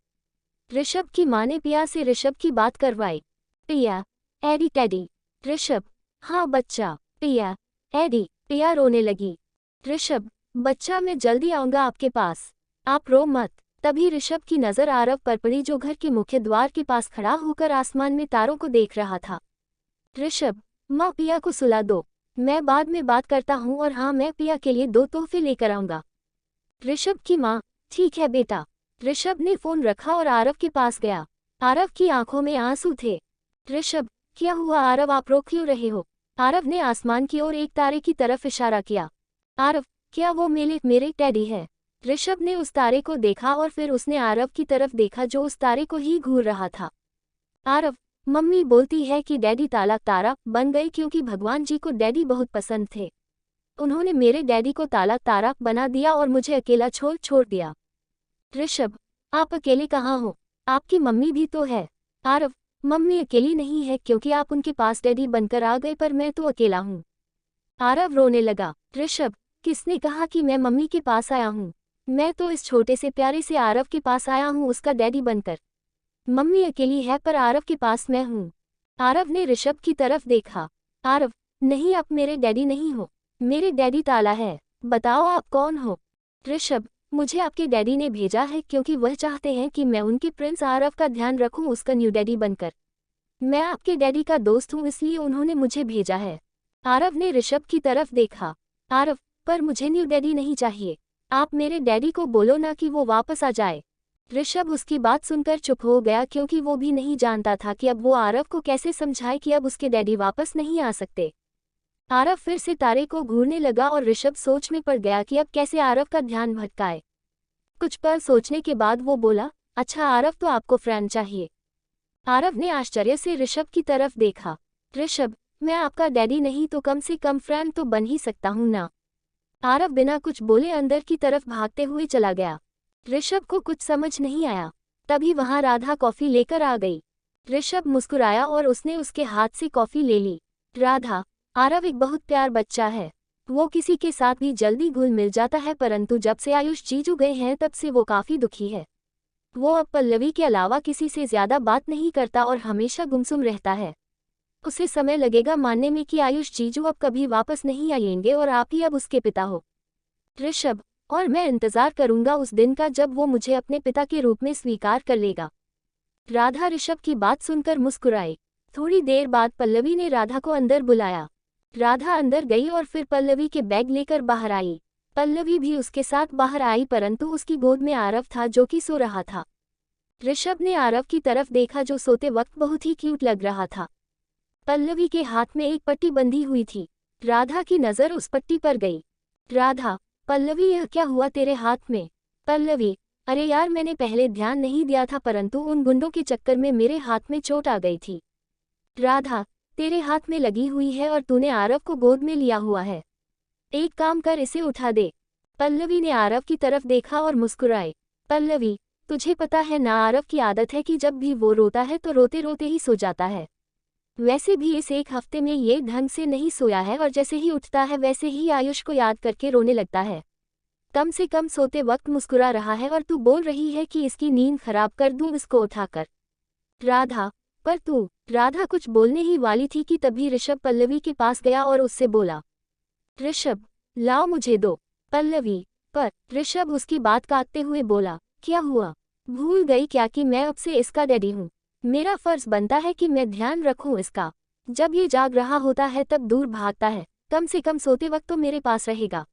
ऋषभ की माँ ने पिया से ऋषभ की बात करवाई। पिया, एडी टेडी। ऋषभ, हाँ बच्चा। पिया, एडी। पिया रोने लगी। ऋषभ, बच्चा मैं जल्दी आऊंगा आपके पास, आप रो मत। तभी ऋषभ की नजर आरव पर पड़ी, जो घर के मुख्य द्वार के पास खड़ा होकर आसमान में तारों को देख रहा था। ऋषभ, माँ पिया को सुला दो, मैं बाद में बात करता हूँ, और हाँ मैं पिया के लिए 2 तोहफे लेकर आऊंगा। ऋषभ की माँ, ठीक है बेटा। ऋषभ ने फोन रखा और आरव के पास गया। आरव की आंखों में आंसू थे। ऋषभ, क्या हुआ आरव, आप रो क्यों रहे हो? आरव ने आसमान की ओर एक तारे की तरफ इशारा किया। आरव, क्या वो मेरे टेडी है? ऋषभ ने उस तारे को देखा और फिर उसने आरव की तरफ देखा, जो उस तारे को ही घूर रहा था। आरव, मम्मी बोलती है कि डैडी तारा बन गए, क्योंकि भगवान जी को डैडी बहुत पसंद थे। उन्होंने मेरे डैडी को तारा बना दिया और मुझे अकेला छोड़ दिया। ऋषभ, आप अकेले कहाँ हो? आपकी मम्मी भी तो है। आरव, मम्मी अकेली नहीं है, क्योंकि आप उनके पास डैडी बनकर आ गए, पर मैं तो अकेला हूँ। आरव रोने लगा। ऋषभ, किसने कहा कि मैं मम्मी के पास आया हूँ? मैं तो इस छोटे से प्यारे से आरव के पास आया हूँ उसका डैडी बनकर। मम्मी अकेली है, पर आरव के पास मैं हूँ। आरव ने ऋषभ की तरफ देखा। आरव, नहीं आप मेरे डैडी नहीं हो, मेरे डैडी ताला है। बताओ आप कौन हो? ऋषभ, मुझे आपके डैडी ने भेजा है, क्योंकि वह चाहते हैं कि मैं उनके प्रिंस आरव का ध्यान रखूं उसका न्यू डैडी बनकर। मैं आपके डैडी का दोस्त हूं, इसलिए उन्होंने मुझे भेजा है। आरव ने ऋषभ की तरफ देखा। आरव, पर मुझे न्यू डैडी नहीं चाहिए, आप मेरे डैडी को बोलो ना कि वो वापस आ जाए। ऋषभ उसकी बात सुनकर चुप हो गया, क्योंकि वो भी नहीं जानता था कि अब वो आरव को कैसे समझाए कि अब उसके डैडी वापस नहीं आ सकते। आरव फिर से तारे को घूरने लगा और ऋषभ सोच में पड़ गया कि अब कैसे आरव का ध्यान भटकाए। कुछ पल सोचने के बाद वो बोला, अच्छा आरव, तो आपको फ्रेंड चाहिए? आरव ने आश्चर्य से ऋषभ की तरफ देखा। ऋषभ, मैं आपका डैडी नहीं तो कम से कम फ्रेंड तो बन ही सकता हूं ना। आरव बिना कुछ बोले अंदर की तरफ भागते हुए चला गया। ऋषभ को कुछ समझ नहीं आया। तभी वहां राधा कॉफी लेकर आ गई। ऋषभ मुस्कुराया और उसने उसके हाथ से कॉफी ले ली। राधा, आरव एक बहुत प्यार बच्चा है, वो किसी के साथ भी जल्दी घुल मिल जाता है, परंतु जब से आयुष जीजू गए हैं तब से वो काफी दुखी है। वो अब पल्लवी के अलावा किसी से ज्यादा बात नहीं करता और हमेशा गुमसुम रहता है। उसे समय लगेगा मानने में कि आयुष जीजू अब कभी वापस नहीं आएंगे और आप ही अब उसके पिता हो। ऋषभ, और मैं इंतजार करूंगा उस दिन का जब वो मुझे अपने पिता के रूप में स्वीकार कर लेगा। राधा ऋषभ की बात सुनकर मुस्कुराई। थोड़ी देर बाद पल्लवी ने राधा को अंदर बुलाया। राधा अंदर गई और फिर पल्लवी के बैग लेकर बाहर आई। पल्लवी भी उसके साथ बाहर आई, परंतु उसकी गोद में आरव था जो कि सो रहा था। ऋषभ ने आरव की तरफ देखा, जो सोते वक्त बहुत ही क्यूट लग रहा था। पल्लवी के हाथ में एक पट्टी बंधी हुई थी। राधा की नजर उस पट्टी पर गई। राधा, पल्लवी यह क्या हुआ तेरे हाथ में? पल्लवी, अरे यार मैंने पहले ध्यान नहीं दिया था, परंतु उन गुंडों के चक्कर में मेरे हाथ में चोट आ गई थी। राधा, तेरे हाथ में लगी हुई है और तूने आरव को गोद में लिया हुआ है, एक काम कर इसे उठा दे। पल्लवी ने आरव की तरफ देखा और मुस्कुराई। पल्लवी, तुझे पता है ना, आरव की आदत है कि जब भी वो रोता है तो रोते रोते ही सो जाता है। वैसे भी इस एक हफ्ते में ये ढंग से नहीं सोया है और जैसे ही उठता है वैसे ही आयुष को याद करके रोने लगता है। कम से कम सोते वक्त मुस्कुरा रहा है और तू बोल रही है कि इसकी नींद खराब कर दूं इसको उठाकर। राधा, पर तू। राधा कुछ बोलने ही वाली थी कि तभी ऋषभ पल्लवी के पास गया और उससे बोला, ऋषभ, लाओ मुझे दो। पल्लवी, पर ऋषभ उसकी बात काटते हुए बोला, क्या हुआ? भूल गई क्या कि मैं अब से इसका डैडी हूँ? मेरा फर्ज बनता है कि मैं ध्यान रखूं इसका। जब ये जाग रहा होता है तब दूर भागता है, कम से कम सोते वक्त तो मेरे पास रहेगा।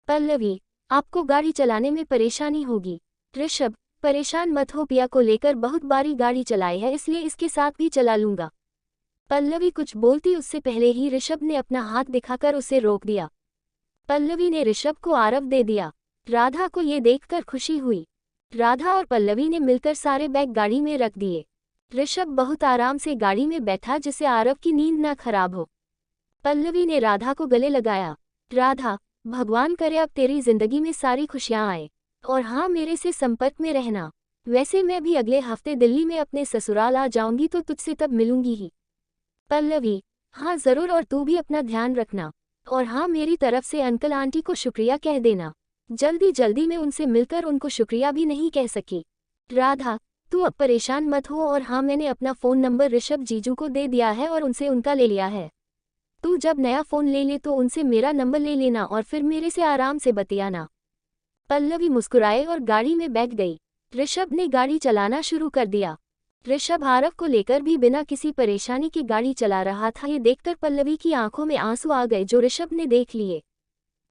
पल्लवी, आपको गाड़ी चलाने में परेशानी होगी। ऋषभ, परेशान मत हो, पिया को लेकर बहुत बारी गाड़ी चलाई है इसलिए इसके साथ भी चला लूंगा। पल्लवी कुछ बोलती उससे पहले ही ऋषभ ने अपना हाथ दिखाकर उसे रोक दिया। पल्लवी ने ऋषभ को आरव दे दिया। राधा को ये देखकर खुशी हुई। राधा और पल्लवी ने मिलकर सारे बैग गाड़ी में रख दिए। ऋषभ बहुत आराम से गाड़ी में बैठा जिससे आरव की नींद न खराब हो। पल्लवी ने राधा को गले लगाया। राधा, भगवान करे अब तेरी जिंदगी में सारी खुशियां आए, और हाँ, मेरे से संपर्क में रहना। वैसे मैं भी अगले हफ्ते दिल्ली में अपने ससुराल आ जाऊंगी तो तुझसे तब मिलूंगी ही। पल्लवी, हाँ जरूर, और तू भी अपना ध्यान रखना। और हाँ, मेरी तरफ से अंकल आंटी को शुक्रिया कह देना। जल्दी जल्दी में उनसे मिलकर उनको शुक्रिया भी नहीं कह सकी। राधा, तू अब परेशान मत हो, और हाँ, मैंने अपना फ़ोन नंबर ऋषभ जीजू को दे दिया है और उनसे उनका ले लिया है। तू जब नया फ़ोन ले ले तो उनसे मेरा नंबर ले लेना और फिर मेरे से आराम से बतियाना। पल्लवी मुस्कुराए और गाड़ी में बैठ गई। ऋषभ ने गाड़ी चलाना शुरू कर दिया। ऋषभ आरव को लेकर भी बिना किसी परेशानी के गाड़ी चला रहा था। ये देखकर पल्लवी की आंखों में आंसू आ गए जो ऋषभ ने देख लिए।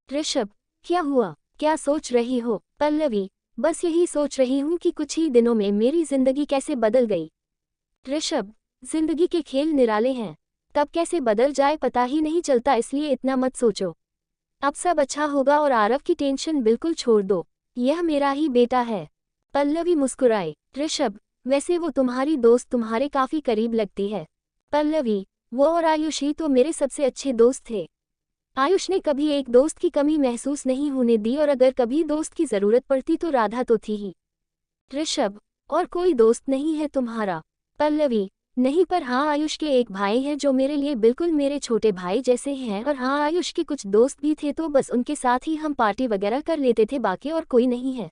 ऋषभ, क्या हुआ? क्या सोच रही हो? पल्लवी, बस यही सोच रही हूँ कि कुछ ही दिनों में मेरी जिंदगी कैसे बदल गई। ऋषभ, जिंदगी के खेल निराले हैं, कब कैसे बदल जाए पता ही नहीं चलता, इसलिए इतना मत सोचो। अब सब अच्छा होगा और आरव की टेंशन बिल्कुल छोड़ दो, यह मेरा ही बेटा है। पल्लवी मुस्कुराए। ऋषभ, वैसे वो तुम्हारी दोस्त तुम्हारे काफी करीब लगती है। पल्लवी, वो और आयुष ही तो मेरे सबसे अच्छे दोस्त थे। आयुष ने कभी एक दोस्त की कमी महसूस नहीं होने दी, और अगर कभी दोस्त की जरूरत पड़ती तो राधा तो थी ही। ऋषभ, और कोई दोस्त नहीं है तुम्हारा? पल्लवी, नहीं, पर हाँ, आयुष के एक भाई है जो मेरे लिए बिल्कुल मेरे छोटे भाई जैसे हैं, और हाँ, आयुष के कुछ दोस्त भी थे तो बस उनके साथ ही हम पार्टी वगैरह कर लेते थे, बाकी और कोई नहीं है।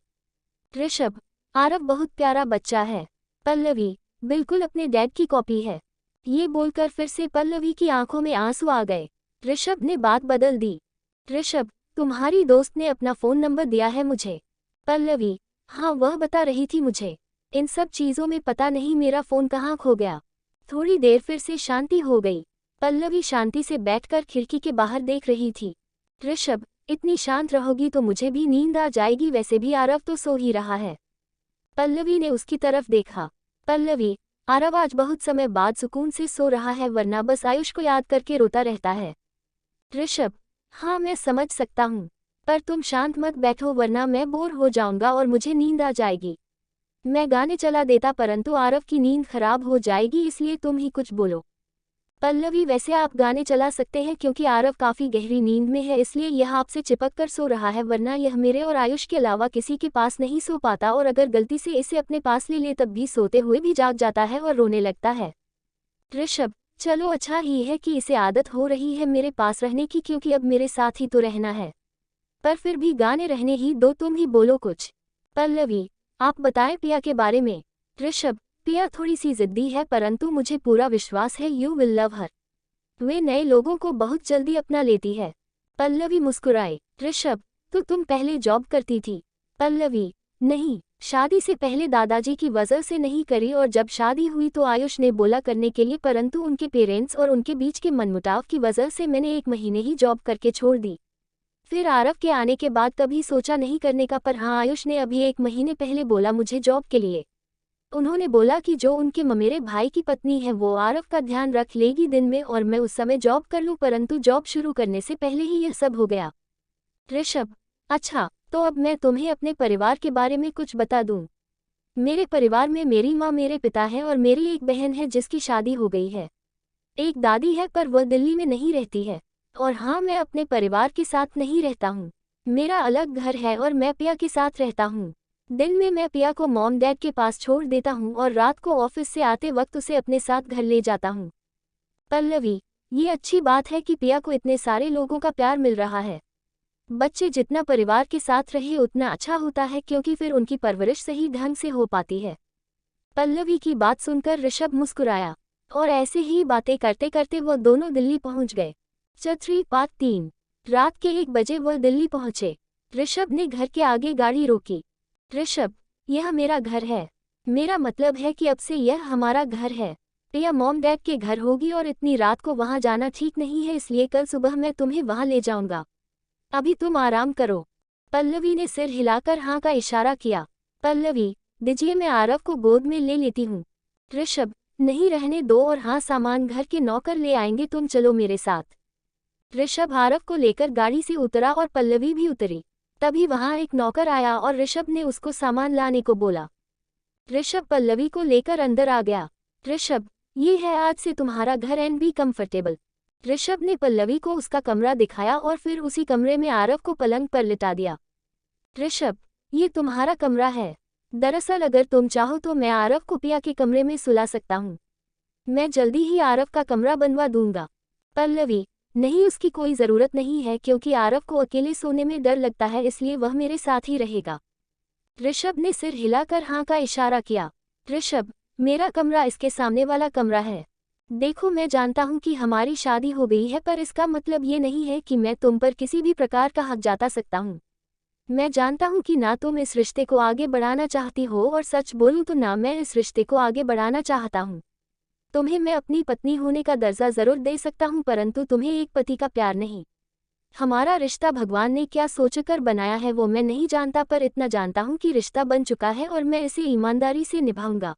ऋषभ, आरव बहुत प्यारा बच्चा है। पल्लवी, बिल्कुल अपने डैड की कॉपी है। ये बोलकर फिर से पल्लवी की आंखों में आंसू आ गए। ऋषभ ने बात बदल दी। ऋषभ, तुम्हारी दोस्त ने अपना फ़ोन नंबर दिया है मुझे। पल्लवी, हाँ, वह बता रही थी मुझे। इन सब चीज़ों में पता नहीं मेरा फ़ोन कहाँ खो गया। थोड़ी देर फिर से शांति हो गई। पल्लवी शांति से बैठकर खिड़की के बाहर देख रही थी। ऋषभ, इतनी शांत रहोगी तो मुझे भी नींद आ जाएगी, वैसे भी आरव तो सो ही रहा है। पल्लवी ने उसकी तरफ देखा। पल्लवी, आरव आज बहुत समय बाद सुकून से सो रहा है, वरना बस आयुष को याद करके रोता रहता है। ऋषभ, हाँ, मैं समझ सकता हूँ, पर तुम शांत मत बैठो वरना मैं बोर हो जाऊंगा और मुझे नींद आ जाएगी। मैं गाने चला देता परंतु आरव की नींद खराब हो जाएगी, इसलिए तुम ही कुछ बोलो। पल्लवी, वैसे आप गाने चला सकते हैं क्योंकि आरव काफ़ी गहरी नींद में है, इसलिए यह आपसे चिपक कर सो रहा है, वरना यह मेरे और आयुष के अलावा किसी के पास नहीं सो पाता, और अगर गलती से इसे अपने पास ले ले तब भी सोते हुए भी जाग जाता है और रोने लगता है। ऋषभ, चलो अच्छा ही है कि इसे आदत हो रही है मेरे पास रहने की, क्योंकि अब मेरे साथ ही तो रहना है। पर फिर भी गाने रहने ही दो, तुम ही बोलो कुछ। पल्लवी, आप बताएं पिया के बारे में। ऋषभ, पिया थोड़ी सी जिद्दी है परंतु मुझे पूरा विश्वास है यू विल लव हर। वे नए लोगों को बहुत जल्दी अपना लेती है। पल्लवी मुस्कुराए। ऋषभ, तो तुम पहले जॉब करती थी? पल्लवी, नहीं, शादी से पहले दादाजी की वजह से नहीं करी, और जब शादी हुई तो आयुष ने बोला करने के लिए, परंतु उनके पेरेंट्स और उनके बीच के मनमुटाव की वजह से मैंने 1 महीने ही जॉब करके छोड़ दी। फिर आरव के आने के बाद कभी सोचा नहीं करने का, पर हाँ, आयुष ने अभी 1 महीने पहले बोला मुझे जॉब के लिए। उन्होंने बोला कि जो उनके ममेरे भाई की पत्नी है वो आरव का ध्यान रख लेगी दिन में, और मैं उस समय जॉब कर लूँ, परंतु जॉब शुरू करने से पहले ही यह सब हो गया। ऋषभ, अच्छा, तो अब मैं तुम्हें अपने परिवार के बारे में कुछ बता दूं। मेरे परिवार में मेरी माँ, मेरे पिता हैं और मेरी एक बहन है जिसकी शादी हो गई है। एक दादी है पर वह दिल्ली में नहीं रहती है। और हाँ, मैं अपने परिवार के साथ नहीं रहता हूँ। मेरा अलग घर है और मैं पिया के साथ रहता हूँ। दिन में मैं पिया को मॉम डैड के पास छोड़ देता हूँ और रात को ऑफिस से आते वक्त उसे अपने साथ घर ले जाता हूँ। पल्लवी, ये अच्छी बात है कि पिया को इतने सारे लोगों का प्यार मिल रहा है। बच्चे जितना परिवार के साथ रहे उतना अच्छा होता है क्योंकि फिर उनकी परवरिश सही ढंग से हो पाती है। पल्लवी की बात सुनकर ऋषभ मुस्कुराया और ऐसे ही बातें करते करते वो दोनों दिल्ली पहुंच गए। चौथी पार्ट 3। रात के 1 बजे वह दिल्ली पहुंचे। ऋषभ ने घर के आगे गाड़ी रोकी। ऋषभ, यह मेरा घर है। मेरा मतलब है कि अब से यह हमारा घर है। प्रिया मॉम डैड के घर होगी और इतनी रात को वहां जाना ठीक नहीं है, इसलिए कल सुबह मैं तुम्हें वहां ले जाऊंगा। अभी तुम आराम करो। पल्लवी ने सिर हिलाकर हाँ का इशारा किया। पल्लवी, दीजिए मैं आरव को गोद में ले लेती हूँ। ऋषभ, नहीं रहने दो, और हाँ सामान घर के नौकर ले आएंगे, तुम चलो मेरे साथ। ऋषभ आरव को लेकर गाड़ी से उतरा और पल्लवी भी उतरी। तभी वहां एक नौकर आया और ऋषभ ने उसको सामान लाने को बोला। ऋषभ पल्लवी को लेकर अंदर आ गया। ऋषभ, ये है आज से तुम्हारा घर एंड बी कंफर्टेबल। ऋषभ ने पल्लवी को उसका कमरा दिखाया और फिर उसी कमरे में आरव को पलंग पर लिटा दिया। ऋषभ, ये तुम्हारा कमरा है। दरअसल अगर तुम चाहो तो मैं आरव को पिया के कमरे में सुला सकता हूँ। मैं जल्दी ही आरव का कमरा बनवा दूंगा। पल्लवी, नहीं, उसकी कोई ज़रूरत नहीं है क्योंकि आरव को अकेले सोने में डर लगता है, इसलिए वह मेरे साथ ही रहेगा। ऋषभ ने सिर हिलाकर हाँ का इशारा किया। ऋषभ, मेरा कमरा इसके सामने वाला कमरा है। देखो, मैं जानता हूँ कि हमारी शादी हो गई है, पर इसका मतलब ये नहीं है कि मैं तुम पर किसी भी प्रकार का हक जता सकता हूँ। मैं जानता हूँ कि ना तुम इस रिश्ते को आगे बढ़ाना चाहती हो, और सच बोलूँ तो ना मैं इस रिश्ते को आगे बढ़ाना चाहता हूँ। तुम्हें मैं अपनी पत्नी होने का दर्जा जरूर दे सकता हूँ, परंतु तुम्हें एक पति का प्यार नहीं। हमारा रिश्ता भगवान ने क्या सोचकर बनाया है वो मैं नहीं जानता, पर इतना जानता हूँ कि रिश्ता बन चुका है और मैं इसे ईमानदारी से निभाऊंगा।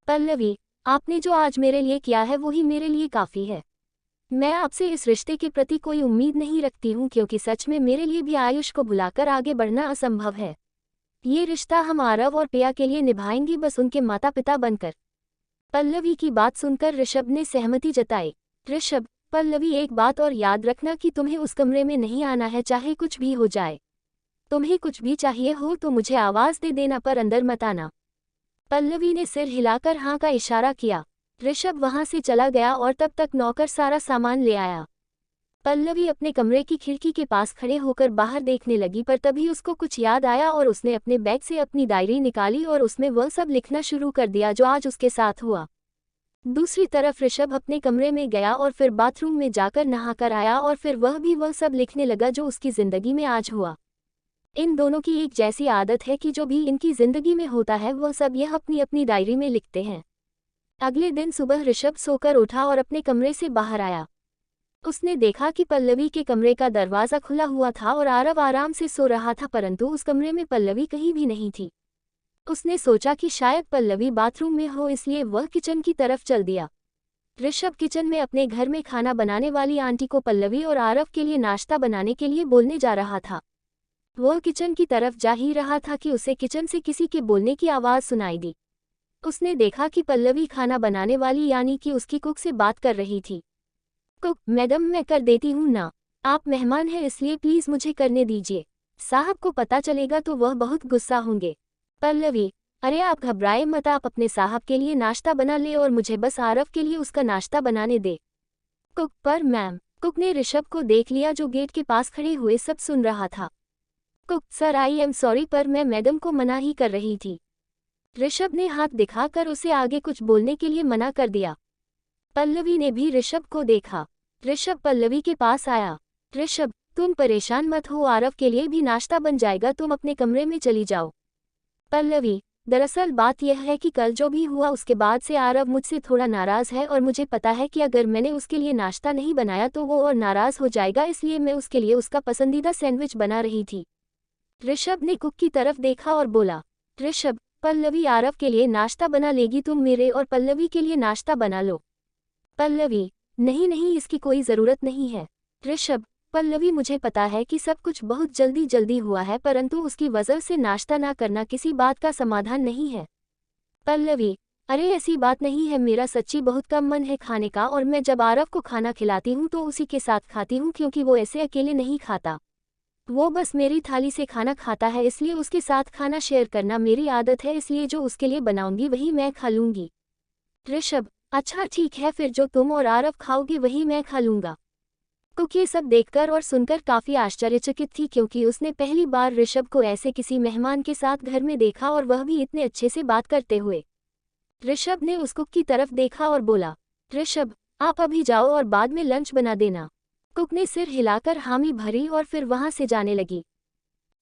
पल्लवी, आपने जो आज मेरे लिए किया है वही मेरे लिए काफ़ी है। मैं आपसे इस रिश्ते के प्रति कोई उम्मीद नहीं रखती हूँ क्योंकि सच में मेरे लिए भी आयुष को भुलाकर आगे बढ़ना असंभव है। ये रिश्ता हम आरव और पिया के लिए निभाएंगे, बस उनके माता पिता बनकर। पल्लवी की बात सुनकर ऋषभ ने सहमति जताई। ऋषभ, पल्लवी, एक बात और याद रखना कि तुम्हें उस कमरे में नहीं आना है, चाहे कुछ भी हो जाए। तुम्हें कुछ भी चाहिए हो तो मुझे आवाज़ दे देना, पर अंदर मत आना। पल्लवी ने सिर हिलाकर हाँ का इशारा किया। ऋषभ वहां से चला गया और तब तक नौकर सारा सामान ले आया। पल्लवी अपने कमरे की खिड़की के पास खड़े होकर बाहर देखने लगी, पर तभी उसको कुछ याद आया और उसने अपने बैग से अपनी डायरी निकाली और उसमें वह सब लिखना शुरू कर दिया जो आज उसके साथ हुआ। दूसरी तरफ ऋषभ अपने कमरे में गया और फिर बाथरूम में जाकर नहाकर आया और फिर वह भी वह सब लिखने लगा जो उसकी जिंदगी में आज हुआ। इन दोनों की एक जैसी आदत है कि जो भी इनकी जिंदगी में होता है वह सब यह अपनी अपनी डायरी में लिखते हैं। अगले दिन सुबह ऋषभ सोकर उठा और अपने कमरे से बाहर आया। उसने देखा कि पल्लवी के कमरे का दरवाज़ा खुला हुआ था और आरव आराम से सो रहा था, परंतु उस कमरे में पल्लवी कहीं भी नहीं थी। उसने सोचा कि शायद पल्लवी बाथरूम में हो, इसलिए वह किचन की तरफ चल दिया। ऋषभ किचन में अपने घर में खाना बनाने वाली आंटी को पल्लवी और आरव के लिए नाश्ता बनाने के लिए बोलने जा रहा था। वह किचन की तरफ जा ही रहा था कि उसे किचन से किसी के बोलने की आवाज़ सुनाई दी। उसने देखा कि पल्लवी खाना बनाने वाली यानी कि उसकी कुक से बात कर रही थी। कुक, मैडम, मैं कर देती हूँ ना, आप मेहमान हैं इसलिए प्लीज़ मुझे करने दीजिए। साहब को पता चलेगा तो वह बहुत गुस्सा होंगे। पल्लवी, अरे आप घबराए मत, आप अपने साहब के लिए नाश्ता बना ले और मुझे बस आरव के लिए उसका नाश्ता बनाने दे। कुक, पर मैम। कुक ने ऋषभ को देख लिया जो गेट के पास खड़े हुए सब सुन रहा था। Cook, sir I am sorry, पर मैं मैडम को मना ही कर रही थी। ऋषभ ने हाथ दिखाकर उसे आगे कुछ बोलने के लिए मना कर दिया। पल्लवी ने भी ऋषभ को देखा। ऋषभ पल्लवी के पास आया। ऋषभ, तुम परेशान मत हो, आरव के लिए भी नाश्ता बन जाएगा, तुम अपने कमरे में चली जाओ। पल्लवी, दरअसल बात यह है कि कल जो भी हुआ उसके बाद से आरव मुझसे थोड़ा नाराज़ है और मुझे पता है कि अगर मैंने उसके लिए नाश्ता नहीं बनाया तो वो और नाराज़ हो जाएगा, इसलिए मैं उसके लिए उसका पसंदीदा सैंडविच बना रही थी। ऋषभ ने कुक की तरफ देखा और बोला। ऋषभ, पल्लवी आरव के लिए नाश्ता बना लेगी, तुम मेरे और पल्लवी के लिए नाश्ता बना लो। पल्लवी, नहीं नहीं, इसकी कोई ज़रूरत नहीं है। ऋषभ, पल्लवी, मुझे पता है कि सब कुछ बहुत जल्दी जल्दी हुआ है, परंतु उसकी वजह से नाश्ता ना करना किसी बात का समाधान नहीं है। पल्लवी, अरे ऐसी बात नहीं है, मेरा सच्ची बहुत कम मन है खाने का और मैं जब आरव को खाना खिलाती हूँ तो उसी के साथ खाती हूँ क्योंकि वो ऐसे अकेले नहीं खाता। वो बस मेरी थाली से खाना खाता है, इसलिए उसके साथ खाना शेयर करना मेरी आदत है, इसलिए जो उसके लिए बनाऊंगी वही मैं खा लूंगी। ऋषभ, अच्छा ठीक है, फिर जो तुम और आरव खाओगे वही मैं खा लूंगा। कुक ये सब देखकर और सुनकर काफी आश्चर्यचकित थी, क्योंकि उसने पहली बार ऋषभ को ऐसे किसी मेहमान के साथ घर में देखा, और वह भी इतने अच्छे से बात करते हुए। ऋषभ ने उस कुक की तरफ देखा और बोला, ऋषभ, आप अभी जाओ और बाद में लंच बना देना। कुक ने सिर हिलाकर हामी भरी और फिर वहां से जाने लगी।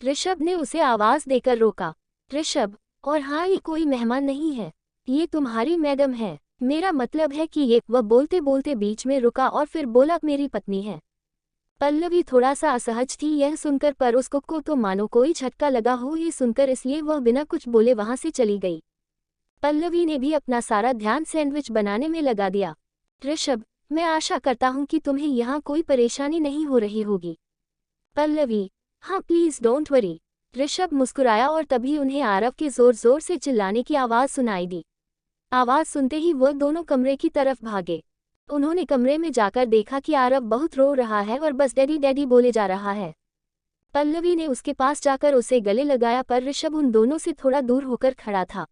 ऋषभ ने उसे आवाज देकर रोका, ऋषभ, और हाँ, ये कोई मेहमान नहीं है, ये तुम्हारी मैडम है, मेरा मतलब है कि ये। वह बोलते बोलते बीच में रुका और फिर बोला, मेरी पत्नी है। पल्लवी थोड़ा सा असहज थी यह सुनकर, पर उस कुक को तो मानो कोई झटका लगा हो ये सुनकर, इसलिए वह बिना कुछ बोले वहां से चली गई। पल्लवी ने भी अपना सारा ध्यान सैंडविच बनाने में लगा दिया। ऋषभ, मैं आशा करता हूं कि तुम्हें यहाँ कोई परेशानी नहीं हो रही होगी। पल्लवी, हाँ प्लीज डोंट वरी। ऋषभ मुस्कुराया और तभी उन्हें आरव के जोर जोर से चिल्लाने की आवाज सुनाई दी। आवाज सुनते ही वह दोनों कमरे की तरफ भागे। उन्होंने कमरे में जाकर देखा कि आरव बहुत रो रहा है और बस डैडी डैडी बोले जा रहा है। पल्लवी ने उसके पास जाकर उसे गले लगाया, पर ऋषभ उन दोनों से थोड़ा दूर होकर खड़ा था।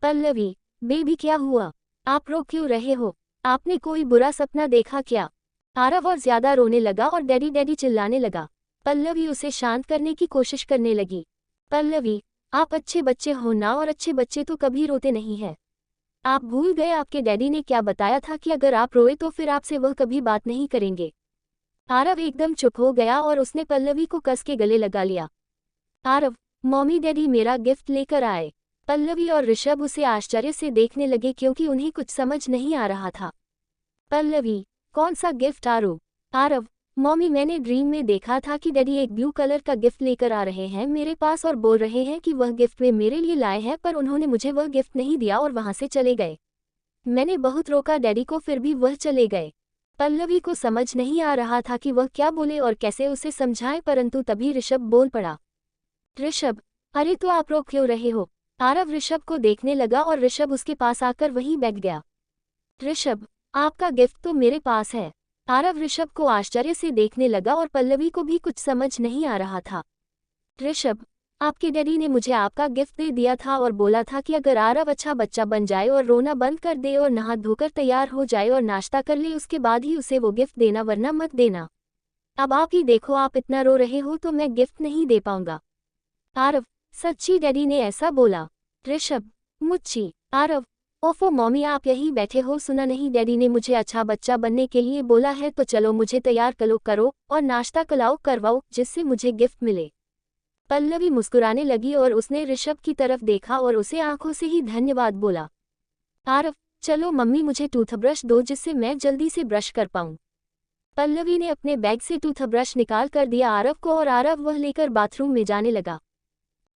पल्लवी, बेबी क्या हुआ? आप रो क्यों रहे हो? आपने कोई बुरा सपना देखा क्या? आरव और ज्यादा रोने लगा और डैडी डैडी चिल्लाने लगा। पल्लवी उसे शांत करने की कोशिश करने लगी। पल्लवी, आप अच्छे बच्चे हो ना, और अच्छे बच्चे तो कभी रोते नहीं हैं। आप भूल गए आपके डैडी ने क्या बताया था कि अगर आप रोए तो फिर आपसे वह कभी बात नहीं करेंगे। आरव एकदम चुप हो गया और उसने पल्लवी को कस के गले लगा लिया। आरव, मॉमी डैडी मेरा गिफ्ट लेकर आए। पल्लवी और ऋषभ उसे आश्चर्य से देखने लगे, क्योंकि उन्हें कुछ समझ नहीं आ रहा था। पल्लवी, कौन सा गिफ्ट आरव? आरव, मॉमी मैंने ड्रीम में देखा था कि डैडी एक ब्लू कलर का गिफ्ट लेकर आ रहे हैं मेरे पास और बोल रहे हैं कि वह गिफ्ट वे मेरे लिए लाए हैं, पर उन्होंने मुझे वह गिफ्ट नहीं दिया और वहां से चले गए। मैंने बहुत रोका डैडी को, फिर भी वह चले गए। पल्लवी को समझ नहीं आ रहा था कि वह क्या बोले और कैसे उसे समझाए, परंतु तभी ऋषभ बोल पड़ा। ऋषभ, अरे तो आप रो क्यों रहे हो? आरव ऋषभ को देखने लगा और ऋषभ उसके पास आकर वहीं बैठ गया। ऋषभ, आपका गिफ्ट तो मेरे पास है। आरव ऋषभ को आश्चर्य से देखने लगा और पल्लवी को भी कुछ समझ नहीं आ रहा था। ऋषभ, आपके डैडी ने मुझे आपका गिफ्ट दे दिया था और बोला था कि अगर आरव अच्छा बच्चा बन जाए और रोना बंद कर दे और नहा धोकर तैयार हो जाए और नाश्ता कर ले, उसके बाद ही उसे वो गिफ्ट देना, वरना मत देना। अब आप ही देखो, आप इतना रो रहे हो तो मैं गिफ्ट नहीं दे पाऊंगा। आरव, सच्ची डैडी ने ऐसा बोला? ऋषभ, मुझी। आरव, ओफो मॉमी आप यहीं बैठे हो, सुना नहीं? डैडी ने मुझे अच्छा बच्चा बनने के लिए बोला है, तो चलो मुझे तैयार करो और नाश्ता करवाओ जिससे मुझे गिफ्ट मिले। पल्लवी मुस्कुराने लगी और उसने ऋषभ की तरफ देखा और उसे आंखों से ही धन्यवाद बोला। आरव, चलो मम्मी मुझे टूथब्रश दो जिससे मैं जल्दी से ब्रश कर पाऊं। पल्लवी ने अपने बैग से टूथब्रश निकाल कर दिया आरव को और आरव वह लेकर बाथरूम में जाने लगा।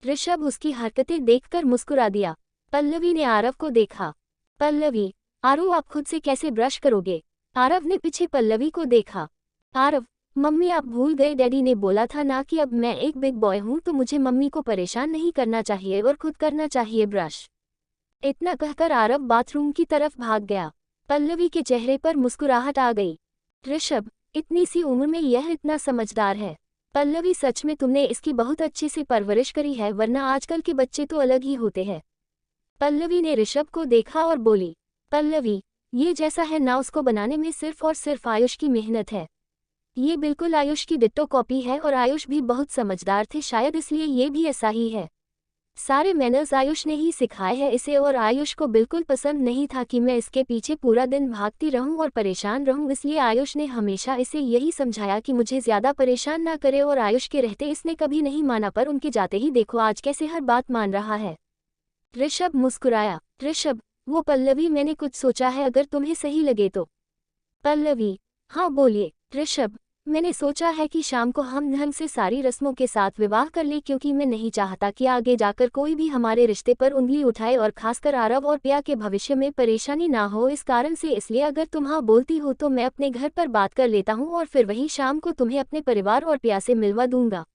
ऋषभ उसकी हरकतें देखकर मुस्कुरा दिया। पल्लवी ने आरव को देखा। पल्लवी, आरव आप खुद से कैसे ब्रश करोगे? आरव ने पीछे पल्लवी को देखा। आरव, मम्मी आप भूल गए, डैडी ने बोला था ना कि अब मैं एक बिग बॉय हूं, तो मुझे मम्मी को परेशान नहीं करना चाहिए और खुद करना चाहिए ब्रश। इतना कहकर आरव बाथरूम की तरफ भाग गया। पल्लवी के चेहरे पर मुस्कुराहट आ गई। ऋषभ, इतनी सी उम्र में यह इतना समझदार है। पल्लवी, सच में तुमने इसकी बहुत अच्छी से परवरिश करी है, वरना आजकल के बच्चे तो अलग ही होते हैं। पल्लवी ने ऋषभ को देखा और बोली। पल्लवी, ये जैसा है ना उसको बनाने में सिर्फ और सिर्फ आयुष की मेहनत है। ये बिल्कुल आयुष की डिट्टो कॉपी है और आयुष भी बहुत समझदार थे, शायद इसलिए ये भी ऐसा ही है। सारे मैनर्स आयुष ने ही सिखाए हैं इसे, और आयुष को बिल्कुल पसंद नहीं था कि मैं इसके पीछे पूरा दिन भागती रहूं और परेशान रहूं, इसलिए आयुष ने हमेशा इसे यही समझाया कि मुझे ज्यादा परेशान ना करे, और आयुष के रहते इसने कभी नहीं माना, पर उनके जाते ही देखो आज कैसे हर बात मान रहा है। ऋषभ मुस्कुराया। ऋषभ, वो पल्लवी, मैंने कुछ सोचा है, अगर तुम्हें सही लगे तो। पल्लवी, हाँ बोलिए। ऋषभ, मैंने सोचा है कि शाम को हम ढंग से सारी रस्मों के साथ विवाह कर ले, क्योंकि मैं नहीं चाहता कि आगे जाकर कोई भी हमारे रिश्ते पर उंगली उठाए और खासकर आरव और प्रिया के भविष्य में परेशानी ना हो इस कारण से। इसलिए अगर तुम हाँ बोलती हो तो मैं अपने घर पर बात कर लेता हूँ और फिर वही शाम को तुम्हें अपने परिवार और प्रिया से मिलवा दूंगा।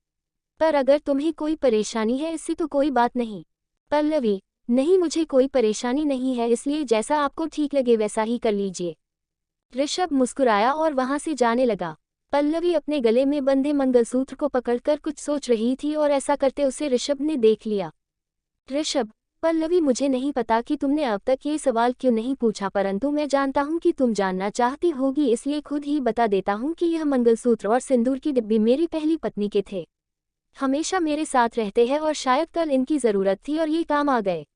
पर अगर तुम्हें कोई परेशानी है इससे तो कोई बात नहीं। पल्लवी, नहीं मुझे कोई परेशानी नहीं है, इसलिए जैसा आपको ठीक लगे वैसा ही कर लीजिए। ऋषभ मुस्कुराया और वहां से जाने लगा। पल्लवी अपने गले में बंधे मंगलसूत्र को पकड़कर कुछ सोच रही थी और ऐसा करते उसे ऋषभ ने देख लिया। ऋषभ, पल्लवी मुझे नहीं पता कि तुमने अब तक ये सवाल क्यों नहीं पूछा, परंतु मैं जानता हूँ कि तुम जानना चाहती होगी, इसलिए खुद ही बता देता हूँ कि यह मंगलसूत्र और सिंदूर की डिब्बी मेरी पहली पत्नी के थे। हमेशा मेरे साथ रहते हैं और शायद कल इनकी ज़रूरत थी और ये काम आ गए।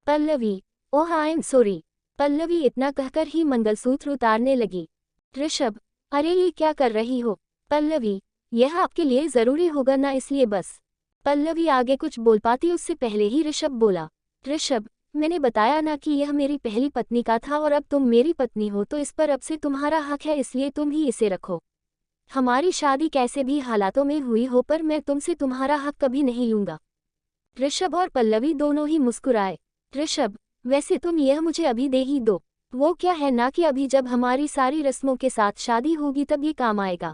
पल्लवी, ओह आई एम सॉरी। पल्लवी इतना कहकर ही मंगलसूत्र उतारने लगी। ऋषभ, अरे ये क्या कर रही हो? पल्लवी, यह आपके लिए ज़रूरी होगा ना, इसलिए बस। पल्लवी आगे कुछ बोल पाती उससे पहले ही ऋषभ बोला। ऋषभ, मैंने बताया ना कि यह मेरी पहली पत्नी का था और अब तुम मेरी पत्नी हो तो इस पर अब से तुम्हारा हक है, इसलिए तुम ही इसे रखो। हमारी शादी कैसे भी हालातों में हुई हो पर मैं तुमसे तुम्हारा हक कभी नहीं लूंगा। ऋषभ और पल्लवी दोनों ही मुस्कुराए। ऋषभ, वैसे तुम यह मुझे अभी दे ही दो। वो क्या है ना कि अभी जब हमारी सारी रस्मों के साथ शादी होगी तब ये काम आएगा।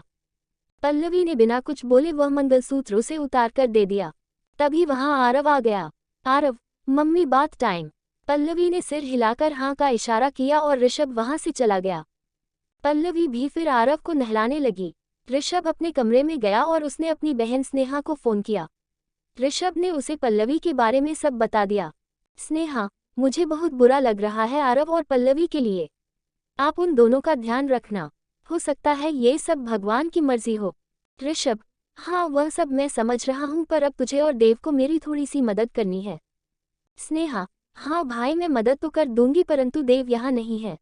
पल्लवी ने बिना कुछ बोले वह मंगलसूत्र उसे उतार कर दे दिया। तभी वहां आरव आ गया। आरव, मम्मी बात टाइम। पल्लवी ने सिर हिलाकर हाँ का इशारा किया और ऋषभ वहां से चला गया। पल्लवी भी फिर आरव को नहलाने लगी। ऋषभ अपने कमरे में गया और उसने अपनी बहन स्नेहा को फोन किया। ऋषभ ने उसे पल्लवी के बारे में सब बता दिया। स्नेहा, मुझे बहुत बुरा लग रहा है आरव और पल्लवी के लिए। आप उन दोनों का ध्यान रखना। हो सकता है ये सब भगवान की मर्जी हो। ऋषभ, हाँ वह सब मैं समझ रहा हूँ पर अब तुझे और देव को मेरी थोड़ी सी मदद करनी है। स्नेहा, हाँ भाई मैं मदद तो कर दूंगी परंतु देव यहाँ नहीं है।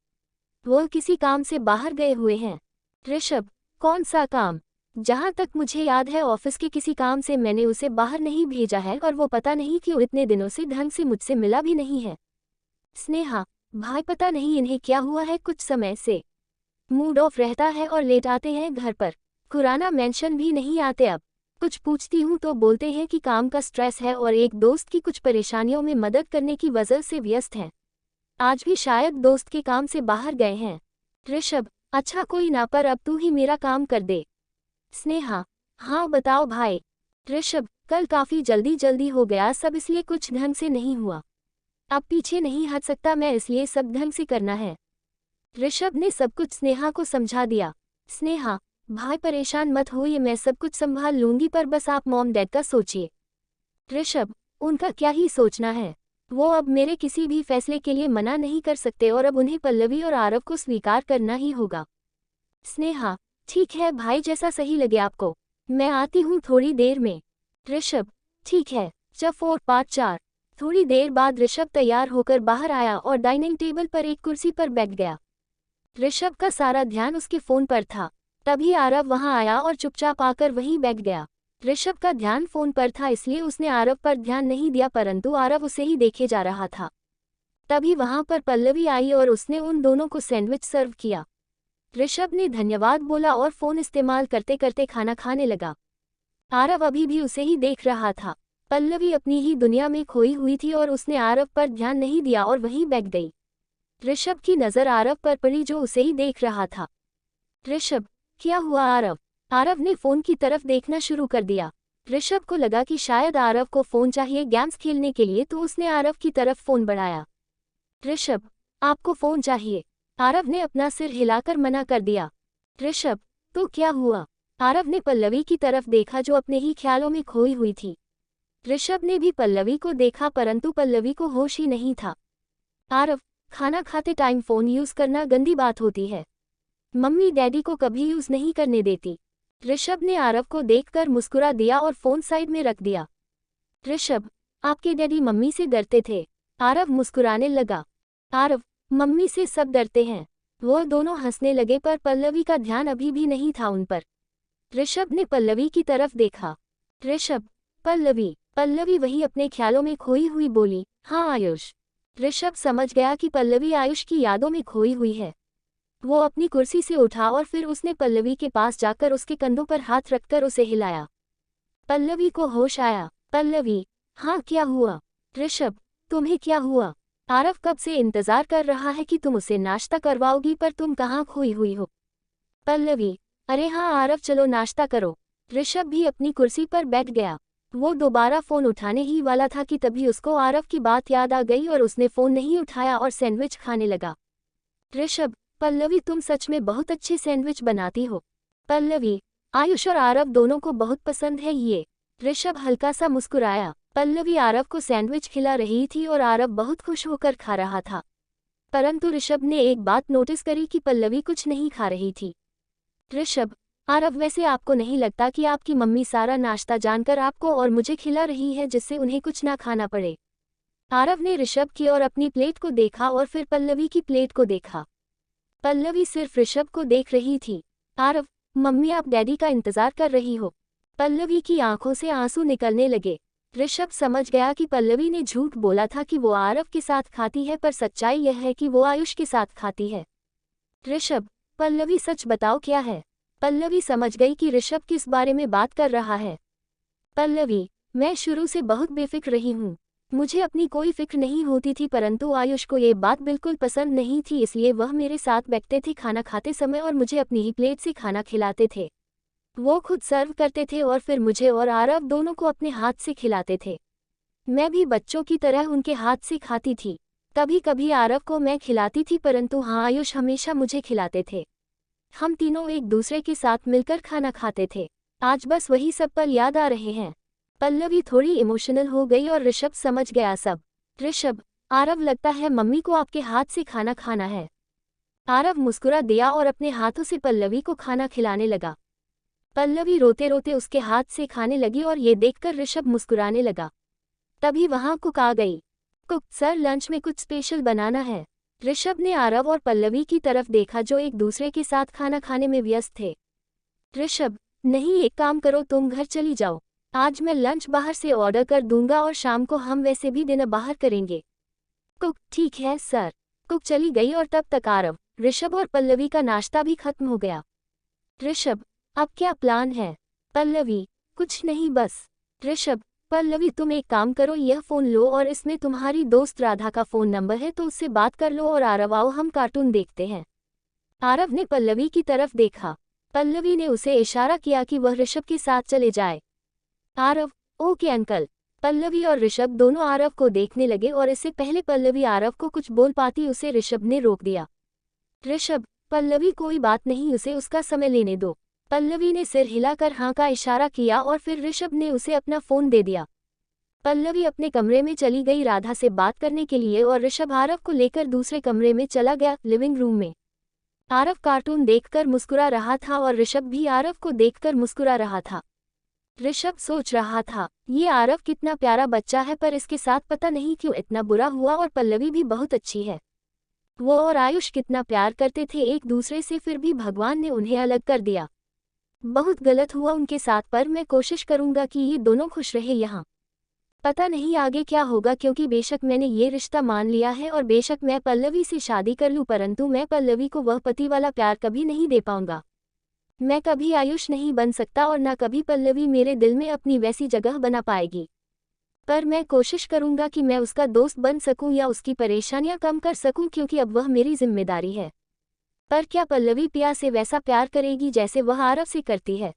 वो किसी काम से बाहर गए हुए हैं। ऋषभ, कौन सा काम? जहाँ तक मुझे याद है ऑफिस के किसी काम से मैंने उसे बाहर नहीं भेजा है और वो पता नहीं क्यों इतने दिनों से ढंग से मुझसे मिला भी नहीं है। स्नेहा, भाई पता नहीं इन्हें क्या हुआ है, कुछ समय से मूड ऑफ रहता है और लेट आते हैं घर पर। खुराना मेंशन भी नहीं आते। अब कुछ पूछती हूँ तो बोलते हैं कि काम का स्ट्रेस है और एक दोस्त की कुछ परेशानियों में मदद करने की वजह से व्यस्त हैं। आज भी शायद दोस्त के काम से बाहर गए हैं। ऋषभ, अच्छा कोई ना पर अब तू ही मेरा काम कर दे। स्नेहा, हाँ बताओ भाई। ऋषभ, कल काफ़ी जल्दी हो गया सब, इसलिए कुछ ढंग से नहीं हुआ। अब पीछे नहीं हट सकता मैं, इसलिए सब ढंग से करना है। ऋषभ ने सब कुछ स्नेहा को समझा दिया। स्नेहा, भाई परेशान मत होइए, मैं सब कुछ संभाल लूंगी पर बस आप मॉम डैड का सोचिए। ऋषभ, उनका क्या ही सोचना है, वो अब मेरे किसी भी फैसले के लिए मना नहीं कर सकते और अब उन्हें पल्लवी और आरव को स्वीकार करना ही होगा। स्नेहा, ठीक है भाई जैसा सही लगे आपको, मैं आती हूँ थोड़ी देर में। ऋषभ, ठीक है। चफ पार्ट 4। थोड़ी देर बाद ऋषभ तैयार होकर बाहर आया और डाइनिंग टेबल पर एक कुर्सी पर बैठ गया। ऋषभ का सारा ध्यान उसके फोन पर था। तभी आरव वहां आया और चुपचाप आकर वहीं बैठ गया। ऋषभ का ध्यान फोन पर था इसलिए उसने आरव पर ध्यान नहीं दिया परंतु आरव उसे ही देखे जा रहा था। तभी वहां पर पल्लवी आई और उसने उन दोनों को सैंडविच सर्व किया। ऋषभ ने धन्यवाद बोला और फोन इस्तेमाल करते करते खाना खाने लगा। आरव अभी भी उसे ही देख रहा था। पल्लवी अपनी ही दुनिया में खोई हुई थी और उसने आरव पर ध्यान नहीं दिया और वहीं बैठ गई। ऋषभ की नज़र आरव पर पड़ी जो उसे ही देख रहा था। ऋषभ, क्या हुआ आरव? आरव ने फोन की तरफ देखना शुरू कर दिया। ऋषभ को लगा कि शायद आरव को फोन चाहिए गेम्स खेलने के लिए तो उसने आरव की तरफ फोन बढ़ाया। ऋषभ, आपको फोन चाहिए? आरव ने अपना सिर हिलाकर मना कर दिया। ऋषभ, तो क्या हुआ? आरव ने पल्लवी की तरफ देखा जो अपने ही ख्यालों में खोई हुई थी। ऋषभ ने भी पल्लवी को देखा परंतु पल्लवी को होश ही नहीं था। आरव, खाना खाते टाइम फोन यूज करना गंदी बात होती है। मम्मी डैडी को कभी यूज नहीं करने देती। ऋषभ ने आरव को देखकर मुस्कुरा दिया और फोन साइड में रख दिया। ऋषभ, आपके डैडी मम्मी से डरते थे? आरव मुस्कुराने लगा। आरव, मम्मी से सब डरते हैं। वो दोनों हंसने लगे पर पल्लवी का ध्यान अभी भी नहीं था उन पर। ऋषभ ने पल्लवी की तरफ देखा। ऋषभ, पल्लवी। पल्लवी वही अपने ख्यालों में खोई हुई बोली, हाँ आयुष। ऋषभ समझ गया कि पल्लवी आयुष की यादों में खोई हुई है। वो अपनी कुर्सी से उठा और फिर उसने पल्लवी के पास जाकर उसके कंधों पर हाथ रखकर उसे हिलाया। पल्लवी को होश आया। पल्लवी, हाँ क्या हुआ? ऋषभ, तुम्हें क्या हुआ? आरव कब से इंतजार कर रहा है कि तुम उसे नाश्ता करवाओगी पर तुम कहाँ खोई हुई हो? पल्लवी, अरे हाँ आरव चलो नाश्ता करो। ऋषभ भी अपनी कुर्सी पर बैठ गया। वो दोबारा फोन उठाने ही वाला था कि तभी उसको आरव की बात याद आ गई और उसने फोन नहीं उठाया और सैंडविच खाने लगा। ऋषभ, पल्लवी तुम सच में बहुत अच्छे सैंडविच बनाती हो। पल्लवी, आयुष और आरव दोनों को बहुत पसंद है ये। ऋषभ हल्का सा मुस्कुराया। पल्लवी आरव को सैंडविच खिला रही थी और आरव बहुत खुश होकर खा रहा था। परंतु ऋषभ ने एक बात नोटिस करी कि पल्लवी कुछ नहीं खा रही थी। ऋषभ, आरव, वैसे आपको नहीं लगता कि आपकी मम्मी सारा नाश्ता जानकर आपको और मुझे खिला रही है जिससे उन्हें कुछ ना खाना पड़े? आरव ने ऋषभ की और अपनी प्लेट को देखा और फिर पल्लवी की प्लेट को देखा। पल्लवी सिर्फ ऋषभ को देख रही थी। आरव, मम्मी आप डैडी का इंतजार कर रही हो? पल्लवी की आंखों से आंसू निकलने लगे। ऋषभ समझ गया कि पल्लवी ने झूठ बोला था कि वो आरव के साथ खाती है, पर सच्चाई यह है कि वो आयुष के साथ खाती है। ऋषभ, पल्लवी सच बताओ क्या है? पल्लवी समझ गई कि ऋषभ किस बारे में बात कर रहा है। पल्लवी, मैं शुरू से बहुत बेफिक्र रही हूँ। मुझे अपनी कोई फिक्र नहीं होती थी, परंतु आयुष को ये बात बिल्कुल पसंद नहीं थी, इसलिए वह मेरे साथ बैठते थे खाना खाते समय और मुझे अपनी ही प्लेट से खाना खिलाते थे। वो खुद सर्व करते थे और फिर मुझे और आरव दोनों को अपने हाथ से खिलाते थे। मैं भी बच्चों की तरह उनके हाथ से खाती थी। कभी कभी आरव को मैं खिलाती थी, परंतु हाँ, आयुष हमेशा मुझे खिलाते थे। हम तीनों एक दूसरे के साथ मिलकर खाना खाते थे। आज बस वही सब पल याद आ रहे हैं। पल्लवी थोड़ी इमोशनल हो गई और ऋषभ समझ गया सब। ऋषभ, आरव, लगता है मम्मी को आपके हाथ से खाना खाना है। आरव मुस्कुरा दिया और अपने हाथों से पल्लवी को खाना खिलाने लगा। पल्लवी रोते रोते उसके हाथ से खाने लगी और ये देखकर ऋषभ मुस्कुराने लगा। तभी वहां कुक आ गई। कुक, सर, लंच में कुछ स्पेशल बनाना है। ऋषभ ने आरव और पल्लवी की तरफ देखा जो एक दूसरे के साथ खाना खाने में व्यस्त थे। ऋषभ, नहीं, एक काम करो, तुम घर चली जाओ। आज मैं लंच बाहर से ऑर्डर कर दूंगा और शाम को हम वैसे भी डिनर बाहर करेंगे। कुक, ठीक है सर। कुक चली गई और तब तक आरव, ऋषभ और पल्लवी का नाश्ता भी खत्म हो गया। ऋषभ, अब क्या प्लान है? पल्लवी, कुछ नहीं बस। ऋषभ, पल्लवी, तुम एक काम करो, यह फ़ोन लो और इसमें तुम्हारी दोस्त राधा का फ़ोन नंबर है, तो उससे बात कर लो और आरव, आओ हम कार्टून देखते हैं। आरव ने पल्लवी की तरफ देखा। पल्लवी ने उसे इशारा किया कि वह ऋषभ के साथ चले जाए। Aarav, okay uncle. पल्लवी और ऋषभ दोनों आरव को देखने लगे और इससे पहले पल्लवी आरव को कुछ बोल पाती उसे ऋषभ ने रोक दिया। ऋषभ, पल्लवी, कोई बात नहीं, उसे उसका समय लेने दो। पल्लवी ने सिर हिलाकर हाँ का इशारा किया और फिर ऋषभ ने उसे अपना फ़ोन दे दिया। पल्लवी अपने कमरे में चली गई राधा से बात करने के लिए और ऋषभ आरव को लेकर दूसरे कमरे में चला गया, लिविंग रूम में। आरव कार्टून देखकर मुस्कुरा रहा था और ऋषभ भी आरव को देखकर मुस्कुरा रहा था। ऋषभ सोच रहा था, ये आरव कितना प्यारा बच्चा है, पर इसके साथ पता नहीं क्यों इतना बुरा हुआ, और पल्लवी भी बहुत अच्छी है। वो और आयुष कितना प्यार करते थे एक दूसरे से, फिर भी भगवान ने उन्हें अलग कर दिया। बहुत गलत हुआ उनके साथ, पर मैं कोशिश करूंगा कि ये दोनों खुश रहे यहाँ। पता नहीं आगे क्या होगा, क्योंकि बेशक मैंने ये रिश्ता मान लिया है और बेशक मैं पल्लवी से शादी कर लूँ, परंतु मैं पल्लवी को वह पति वाला प्यार कभी नहीं दे पाऊंगा। मैं कभी आयुष नहीं बन सकता और ना कभी पल्लवी मेरे दिल में अपनी वैसी जगह बना पाएगी। पर मैं कोशिश करूंगा कि मैं उसका दोस्त बन सकूं या उसकी परेशानियां कम कर सकूं, क्योंकि अब वह मेरी जिम्मेदारी है। पर क्या पल्लवी पिया से वैसा प्यार करेगी जैसे वह आरव से करती है?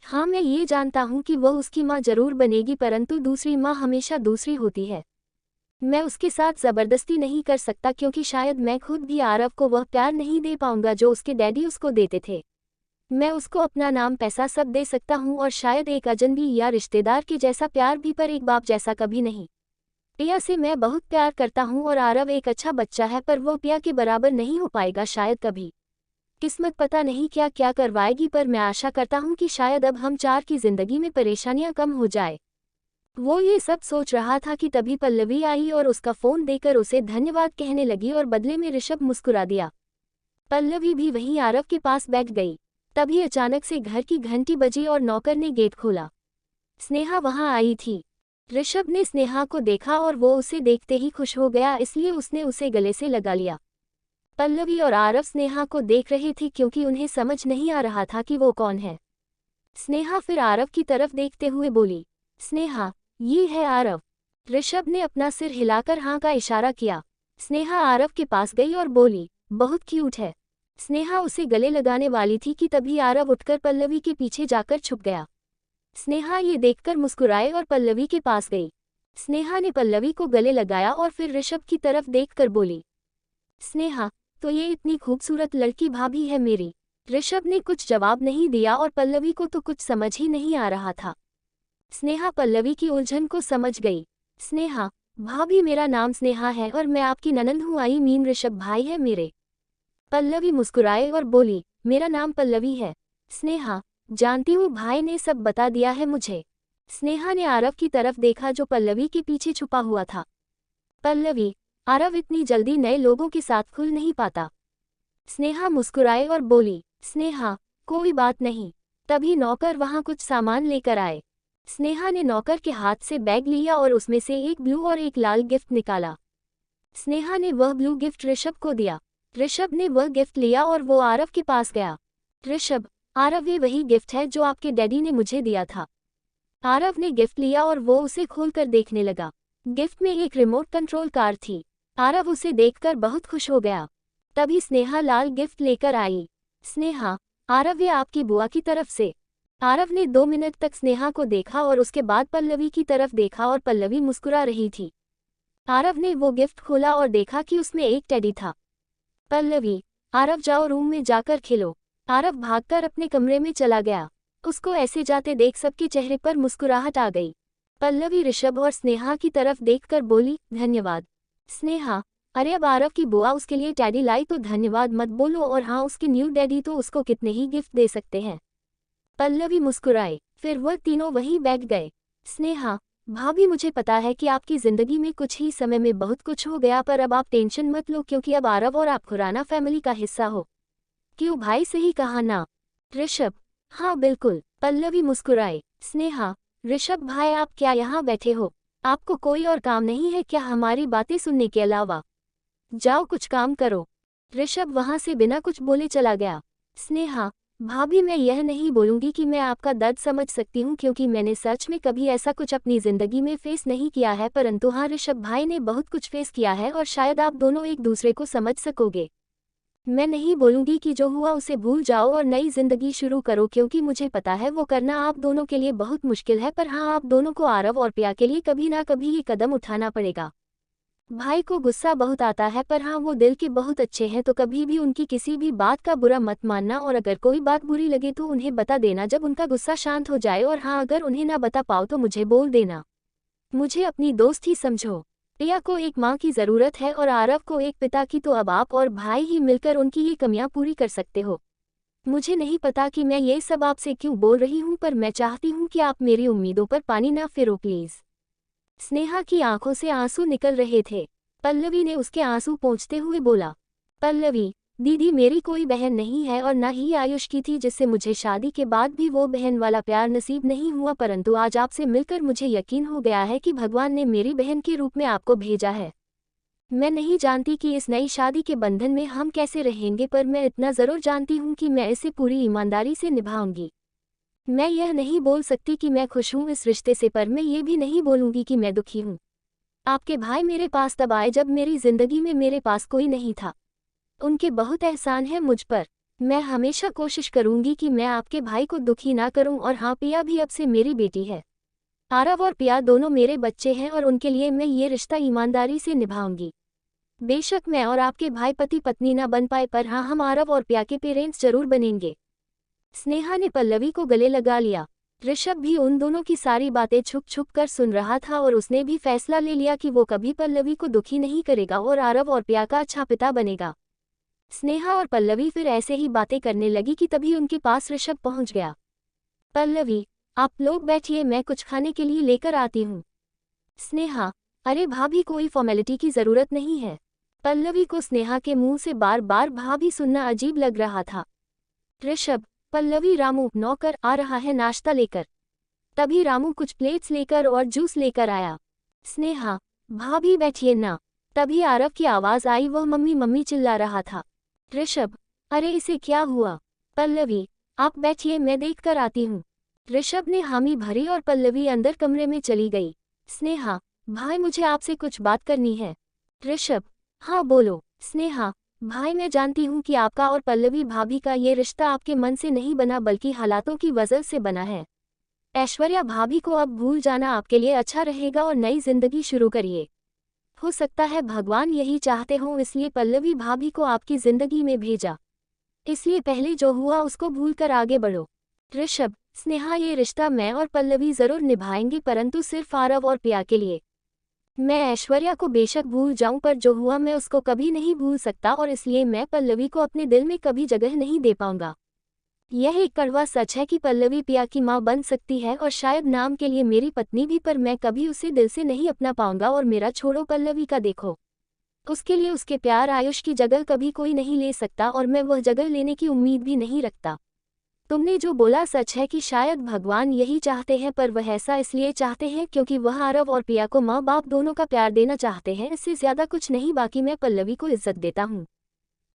हाँ, मैं ये जानता हूँ कि वह उसकी माँ जरूर बनेगी, परंतु दूसरी माँ हमेशा दूसरी होती है। मैं उसके साथ ज़बरदस्ती नहीं कर सकता, क्योंकि शायद मैं खुद भी आरव को वह प्यार नहीं दे पाऊंगा जो उसके डैडी उसको देते थे। मैं उसको अपना नाम, पैसा सब दे सकता हूँ और शायद एक अजनबी या रिश्तेदार के जैसा प्यार भी, पर एक बाप जैसा कभी नहीं। पिया से मैं बहुत प्यार करता हूँ और आरव एक अच्छा बच्चा है, पर वो पिया के बराबर नहीं हो पाएगा शायद कभी। किस्मत पता नहीं क्या क्या करवाएगी, पर मैं आशा करता हूँ कि शायद अब हम चार की जिंदगी में परेशानियां कम हो जाए। वो ये सब सोच रहा था कि तभी पल्लवी आई और उसका फ़ोन देकर उसे धन्यवाद कहने लगी और बदले में ऋषभ मुस्कुरा दिया। पल्लवी भी वहीं आरव के पास बैठ गई। तभी अचानक से घर की घंटी बजी और नौकर ने गेट खोला। स्नेहा वहां आई थी। ऋषभ ने स्नेहा को देखा और वो उसे देखते ही खुश हो गया, इसलिए उसने उसे गले से लगा लिया। पल्लवी और आरव स्नेहा को देख रहे थे, क्योंकि उन्हें समझ नहीं आ रहा था कि वो कौन है। स्नेहा फिर आरव की तरफ देखते हुए बोली, स्नेहा, ये है आरव। ऋषभ ने अपना सिर हिलाकर हाँ का इशारा किया। स्नेहा आरव के पास गई और बोली, बहुत क्यूट है। स्नेहा उसे गले लगाने वाली थी कि तभी आरव उठकर पल्लवी के पीछे जाकर छुप गया। स्नेहा ये देखकर मुस्कुराए और पल्लवी के पास गई। स्नेहा ने पल्लवी को गले लगाया और फिर ऋषभ की तरफ देखकर बोली, स्नेहा, तो ये इतनी खूबसूरत लड़की भाभी है मेरी। ऋषभ ने कुछ जवाब नहीं दिया और पल्लवी को तो कुछ समझ ही नहीं आ रहा था। स्नेहा पल्लवी की उलझन को समझ गई। स्नेहा, भाभी मेरा नाम स्नेहा है और मैं आपकी ननंद हूँ, आई मीन ऋषभ भाई है मेरे। पल्लवी मुस्कुराए और बोली, मेरा नाम पल्लवी है। स्नेहा, जानती हूँ, भाई ने सब बता दिया है मुझे। स्नेहा ने आरव की तरफ देखा जो पल्लवी के पीछे छुपा हुआ था। पल्लवी, आरव इतनी जल्दी नए लोगों के साथ खुल नहीं पाता। स्नेहा मुस्कुराए और बोली, स्नेहा, कोई बात नहीं। तभी नौकर वहां कुछ सामान लेकर आए। स्नेहा ने नौकर के हाथ से बैग लिया और उसमें से एक ब्लू और एक लाल गिफ्ट निकाला। स्नेहा ने वह ब्लू गिफ्ट ऋषभ को दिया। ऋषभ ने वह गिफ्ट लिया और वो आरव के पास गया। ऋषभ, आरव, ये वही गिफ्ट है जो आपके डैडी ने मुझे दिया था। आरव ने गिफ्ट लिया और वो उसे खोलकर देखने लगा। गिफ्ट में एक रिमोट कंट्रोल कार थी। आरव उसे देखकर बहुत खुश हो गया। तभी स्नेहा लाल गिफ्ट लेकर आई। स्नेहा, आरव, ये आपकी बुआ की तरफ से। आरव ने 2 मिनट तक स्नेहा को देखा और उसके बाद पल्लवी की तरफ देखा और पल्लवी मुस्कुरा रही थी। आरव ने वो गिफ्ट खोला और देखा कि उसमें एक टेडी था। पल्लवी, आरव, जाओ रूम में जाकर खेलो। आरव भागकर अपने कमरे में चला गया। उसको ऐसे जाते देख सबके चेहरे पर मुस्कुराहट आ गई। पल्लवी ऋषभ और स्नेहा की तरफ देखकर बोली, धन्यवाद। स्नेहा, अरे अब आरव की बुआ उसके लिए टैडी लाई तो धन्यवाद मत बोलो, और हाँ, उसके न्यू डैडी तो उसको कितने ही गिफ्ट दे सकते हैं। पल्लवी मुस्कुराए, फिर वह तीनों वहीं बैठ गए। स्नेहा, भाभी, मुझे पता है कि आपकी जिंदगी में कुछ ही समय में बहुत कुछ हो गया, पर अब आप टेंशन मत लो क्योंकि अब आरव और आप खुराना फैमिली का हिस्सा हो। क्यों भाई, सही कहा ना? ऋषभ, हाँ बिल्कुल। पल्लवी मुस्कुराए। स्नेहा, ऋषभ भाई, आप क्या यहाँ बैठे हो? आपको कोई और काम नहीं है क्या हमारी बातें सुनने के अलावा? जाओ कुछ काम करो। ऋषभ वहां से बिना कुछ बोले चला गया। स्नेहा, भाभी, मैं यह नहीं बोलूंगी कि मैं आपका दर्द समझ सकती हूँ क्योंकि मैंने सच में कभी ऐसा कुछ अपनी जिंदगी में फेस नहीं किया है, परंतु हाँ, ऋषभ भाई ने बहुत कुछ फेस किया है और शायद आप दोनों एक दूसरे को समझ सकोगे। मैं नहीं बोलूंगी कि जो हुआ उसे भूल जाओ और नई जिंदगी शुरू करो क्योंकि मुझे पता है वो करना आप दोनों के लिए बहुत मुश्किल है, पर हाँ, आप दोनों को आरव और प्रिया के लिए कभी ना कभी ये कदम उठाना पड़ेगा। भाई को गुस्सा बहुत आता है, पर हाँ, वो दिल के बहुत अच्छे हैं, तो कभी भी उनकी किसी भी बात का बुरा मत मानना और अगर कोई बात बुरी लगे तो उन्हें बता देना जब उनका गुस्सा शांत हो जाए, और हाँ, अगर उन्हें ना बता पाओ तो मुझे बोल देना। मुझे अपनी दोस्त ही समझो। प्रिया को एक माँ की ज़रूरत है और आरव को एक पिता की, तो अब आप और भाई ही मिलकर उनकी ये कमियां पूरी कर सकते हो। मुझे नहीं पता कि मैं ये सब आपसे क्यों बोल रही हूँ, पर मैं चाहती हूँ कि आप मेरी उम्मीदों पर पानी ना फेरो प्लीज़। स्नेहा की आंखों से आंसू निकल रहे थे। पल्लवी ने उसके आंसू पोंछते हुए बोला, पल्लवी दीदी, मेरी कोई बहन नहीं है और न ही आयुष की थी जिससे मुझे शादी के बाद भी वो बहन वाला प्यार नसीब नहीं हुआ, परंतु आज आपसे मिलकर मुझे यकीन हो गया है कि भगवान ने मेरी बहन के रूप में आपको भेजा है। मैं नहीं जानती कि इस नई शादी के बंधन में हम कैसे रहेंगे, पर मैं इतना ज़रूर जानती हूँ कि मैं इसे पूरी ईमानदारी से निभाऊंगी। मैं यह नहीं बोल सकती कि मैं खुश हूँ इस रिश्ते से, पर मैं ये भी नहीं बोलूँगी कि मैं दुखी हूँ। आपके भाई मेरे पास तब आए जब मेरी जिंदगी में मेरे पास कोई नहीं था। उनके बहुत एहसान है मुझ पर। मैं हमेशा कोशिश करूंगी कि मैं आपके भाई को दुखी ना करूं, और हाँ, पिया भी अब से मेरी बेटी है। आरव और पिया दोनों मेरे बच्चे हैं और उनके लिए मैं ये रिश्ता ईमानदारी से निभाऊंगी। बेशक मैं और आपके भाई पति पत्नी ना बन पाए, पर हाँ, हम आरव और पिया के पेरेंट्स जरूर बनेंगे। स्नेहा ने पल्लवी को गले लगा लिया। ऋषभ भी उन दोनों की सारी बातें छुप छुप कर सुन रहा था और उसने भी फैसला ले लिया कि वो कभी पल्लवी को दुखी नहीं करेगा और आरव और पिया का अच्छा पिता बनेगा। स्नेहा और पल्लवी फिर ऐसे ही बातें करने लगी कि तभी उनके पास ऋषभ पहुंच गया। पल्लवी, आप लोग बैठिए, मैं कुछ खाने के लिए लेकर आती हूँ। स्नेहा, अरे भाभी, कोई फॉर्मेलिटी की जरूरत नहीं है। पल्लवी को स्नेहा के मुंह से बार बार भाभी सुनना अजीब लग रहा था। ऋषभ, पल्लवी, रामू नौकर आ रहा है नाश्ता लेकर। तभी रामू कुछ प्लेट्स लेकर और जूस लेकर आया। स्नेहा, भाभी बैठिए ना। तभी आरव की आवाज आई, वह मम्मी मम्मी चिल्ला रहा था। ऋषभ, अरे इसे क्या हुआ? पल्लवी, आप बैठिए, मैं देख कर आती हूँ। ऋषभ ने हामी भरी और पल्लवी अंदर कमरे में चली गई। स्नेहा, भाई, मुझे आपसे कुछ बात करनी है। ऋषभ, हाँ बोलो। स्नेहा, भाई, मैं जानती हूँ कि आपका और पल्लवी भाभी का ये रिश्ता आपके मन से नहीं बना बल्कि हालातों की वजह से बना है। ऐश्वर्या भाभी को अब भूल जाना आपके लिए अच्छा रहेगा और नई जिंदगी शुरू करिए। हो सकता है भगवान यही चाहते हों, इसलिए पल्लवी भाभी को आपकी जिंदगी में भेजा। इसलिए पहले जो हुआ उसको भूलकर आगे बढ़ो। ऋषभ, स्नेहा, ये रिश्ता मैं और पल्लवी जरूर निभाएंगे, परंतु सिर्फ आरव और पिया के लिए। मैं ऐश्वर्या को बेशक भूल जाऊं, पर जो हुआ मैं उसको कभी नहीं भूल सकता, और इसलिए मैं पल्लवी को अपने दिल में कभी जगह नहीं दे पाऊंगा। यह एक कड़वा सच है कि पल्लवी पिया की मां बन सकती है और शायद नाम के लिए मेरी पत्नी भी, पर मैं कभी उसे दिल से नहीं अपना पाऊंगा। और मेरा छोड़ो पल्लवी का, देखो, उसके लिए उसके प्यार आयुष की जगह कभी कोई नहीं ले सकता, और मैं वह जगह लेने की उम्मीद भी नहीं रखता। तुमने जो बोला सच है कि शायद भगवान यही चाहते हैं, पर वह ऐसा इसलिए चाहते हैं क्योंकि वह आरव और पिया को माँ बाप दोनों का प्यार देना चाहते हैं, इससे ज्यादा कुछ नहीं। बाकी मैं पल्लवी को इज्जत देता हूँ।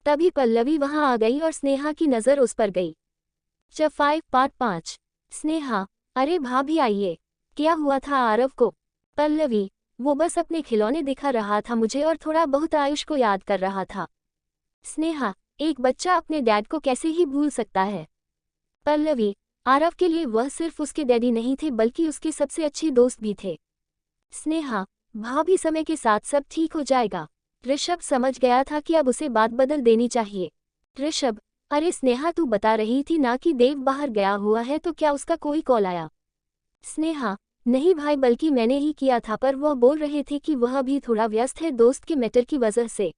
तभी पल्लवी वहां आ गई और स्नेहा की नज़र उस पर गई। Chapter 5 part 5। स्नेहा, अरे भाभी आइए। क्या हुआ था आरव को? पल्लवी, वो बस अपने खिलौने दिखा रहा था मुझे और थोड़ा बहुत आयुष को याद कर रहा था। स्नेहा, एक बच्चा अपने डैड को कैसे ही भूल सकता है? पल्लवी, आरव के लिए वह सिर्फ उसके डैडी नहीं थे बल्कि उसके सबसे अच्छे दोस्त भी थे। स्नेहा, भाभी, समय के साथ सब ठीक हो जाएगा। ऋषभ समझ गया था कि अब उसे बात बदल देनी चाहिए। ऋषभ, अरे स्नेहा, तू बता रही थी ना कि देव बाहर गया हुआ है, तो क्या उसका कोई कॉल आया? स्नेहा, नहीं भाई, बल्कि मैंने ही किया था, पर वह बोल रहे थे कि वह अभी थोड़ा व्यस्त है दोस्त के मैटर की वजह से।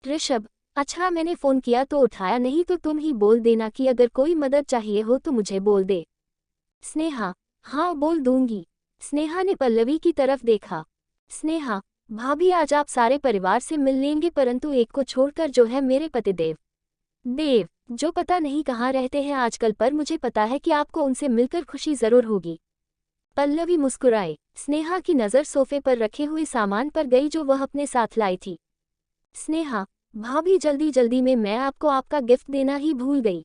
ऋषभ, अच्छा, मैंने फ़ोन किया तो उठाया नहीं, तो तुम ही बोल देना कि अगर कोई मदद चाहिए हो तो मुझे बोल दे। स्नेहा, हाँ बोल दूंगी। स्नेहा ने पल्लवी की तरफ देखा। स्नेहा, भाभी, आज आप सारे परिवार से मिल लेंगे, परंतु एक को छोड़कर, जो है मेरे पतिदेव। देव, जो पता नहीं कहाँ रहते हैं आजकल, पर मुझे पता है कि आपको उनसे मिलकर खुशी जरूर होगी। पल्लवी मुस्कुराए। स्नेहा की नज़र सोफे पर रखे हुए सामान पर गई जो वह अपने साथ लाई थी। स्नेहा, भाभी, जल्दी जल्दी में मैं आपको आपका गिफ्ट देना ही भूल गई।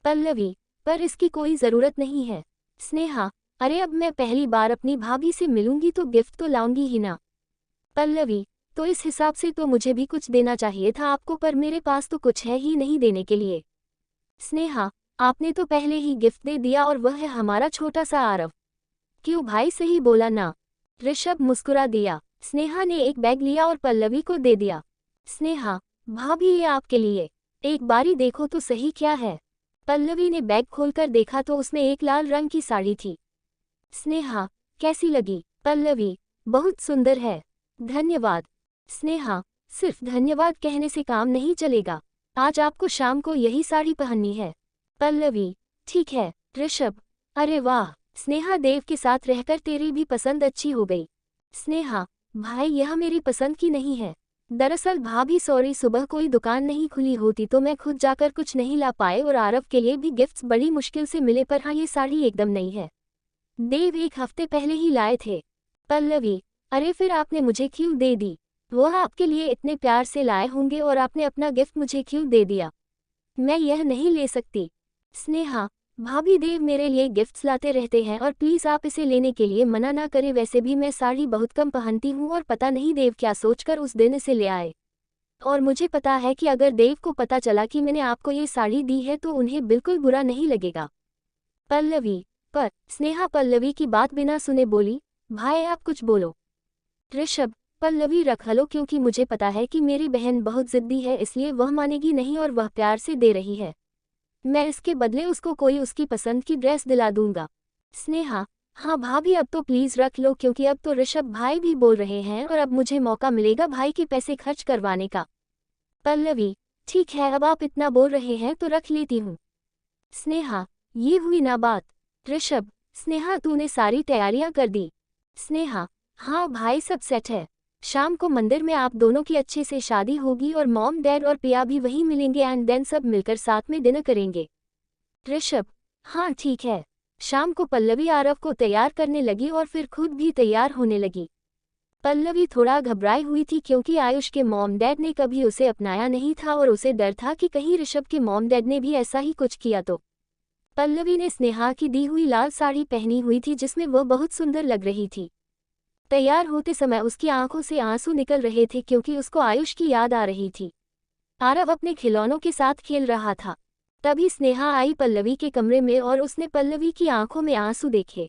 पल्लवी, पर इसकी कोई ज़रूरत नहीं है। स्नेहा, अरे अब मैं पहली बार अपनी भाभी से मिलूंगी तो गिफ्ट तो लाऊंगी ही ना। पल्लवी, तो इस हिसाब से तो मुझे भी कुछ देना चाहिए था आपको, पर मेरे पास तो कुछ है ही नहीं देने के लिए। स्नेहा, आपने तो पहले ही गिफ्ट दे दिया, और वह है हमारा छोटा सा आरव। क्यों भाई, सही बोला ना? ऋषभ मुस्कुरा दिया। स्नेहा ने एक बैग लिया और पल्लवी को दे दिया। स्नेहा, भाभी, ये आपके लिए। एक बारी देखो तो सही क्या है। पल्लवी ने बैग खोलकर देखा तो उसमें एक लाल रंग की साड़ी थी। स्नेहा, कैसी लगी? पल्लवी, बहुत सुंदर है। धन्यवाद। स्नेहा, सिर्फ धन्यवाद कहने से काम नहीं चलेगा। आज आपको शाम को यही साड़ी पहननी है। पल्लवी, ठीक है। ऋषभ, अरे वाह स्नेहा, देव के साथ रहकर तेरी भी पसंद अच्छी हो गई। स्नेहा, भाई, यह मेरी पसंद की नहीं है। दरअसल भाभी सॉरी, सुबह कोई दुकान नहीं खुली होती तो मैं खुद जाकर कुछ नहीं ला पाए, और आरव के लिए भी गिफ्ट्स बड़ी मुश्किल से मिले, पर हाँ, ये साड़ी एकदम नई है। देव एक हफ्ते पहले ही लाए थे। पल्लवी, अरे फिर आपने मुझे क्यों दे दी? वह आपके लिए इतने प्यार से लाए होंगे और आपने अपना गिफ्ट मुझे क्यों दे दिया? मैं यह नहीं ले सकती। स्नेहा, भाभी, देव मेरे लिए गिफ्ट्स लाते रहते हैं और प्लीज़ आप इसे लेने के लिए मना ना करें। वैसे भी मैं साड़ी बहुत कम पहनती हूँ और पता नहीं देव क्या सोचकर उस दिन इसे ले आए। और मुझे पता है कि अगर देव को पता चला कि मैंने आपको ये साड़ी दी है तो उन्हें बिल्कुल बुरा नहीं लगेगा। पल्लवी, पर स्नेहा पल्लवी की बात बिना सुने बोली, भाई आप कुछ बोलो। ऋषभ, पल्लवी रख लो, क्योंकि मुझे पता है कि मेरी बहन बहुत जिद्दी है, इसलिए वह मानेगी नहीं और वह प्यार से दे रही है। मैं इसके बदले उसको कोई उसकी पसंद की ड्रेस दिला दूंगा। स्नेहा, हाँ भाभी, अब तो प्लीज रख लो, क्योंकि अब तो ऋषभ भाई भी बोल रहे हैं और अब मुझे मौका मिलेगा भाई के पैसे खर्च करवाने का। पल्लवी, ठीक है, अब आप इतना बोल रहे हैं तो रख लेती हूँ। स्नेहा, ये हुई ना बात। ऋषभ, स्नेहा, तूने सारी तैयारियां कर दी? स्नेहा, हाँ भाई, सब सेट है। शाम को मंदिर में आप दोनों की अच्छे से शादी होगी और मॉम, डैड और पिया भी वहीं मिलेंगे, एंड देन सब मिलकर साथ में डिनर करेंगे। ऋषभ, हाँ ठीक है। शाम को पल्लवी आरव को तैयार करने लगी और फिर खुद भी तैयार होने लगी। पल्लवी थोड़ा घबराई हुई थी क्योंकि आयुष के मॉम डैड ने कभी उसे अपनाया नहीं था और उसे डर था कि कहीं ऋषभ के मॉम डैड ने भी ऐसा ही कुछ किया तो। पल्लवी ने स्नेहा की दी हुई लाल साड़ी पहनी हुई थी जिसमें वह बहुत सुंदर लग रही थी। तैयार होते समय उसकी आंखों से आंसू निकल रहे थे क्योंकि उसको आयुष की याद आ रही थी। आरव अपने खिलौनों के साथ खेल रहा था। तभी स्नेहा आई पल्लवी के कमरे में और उसने पल्लवी की आंखों में आंसू देखे।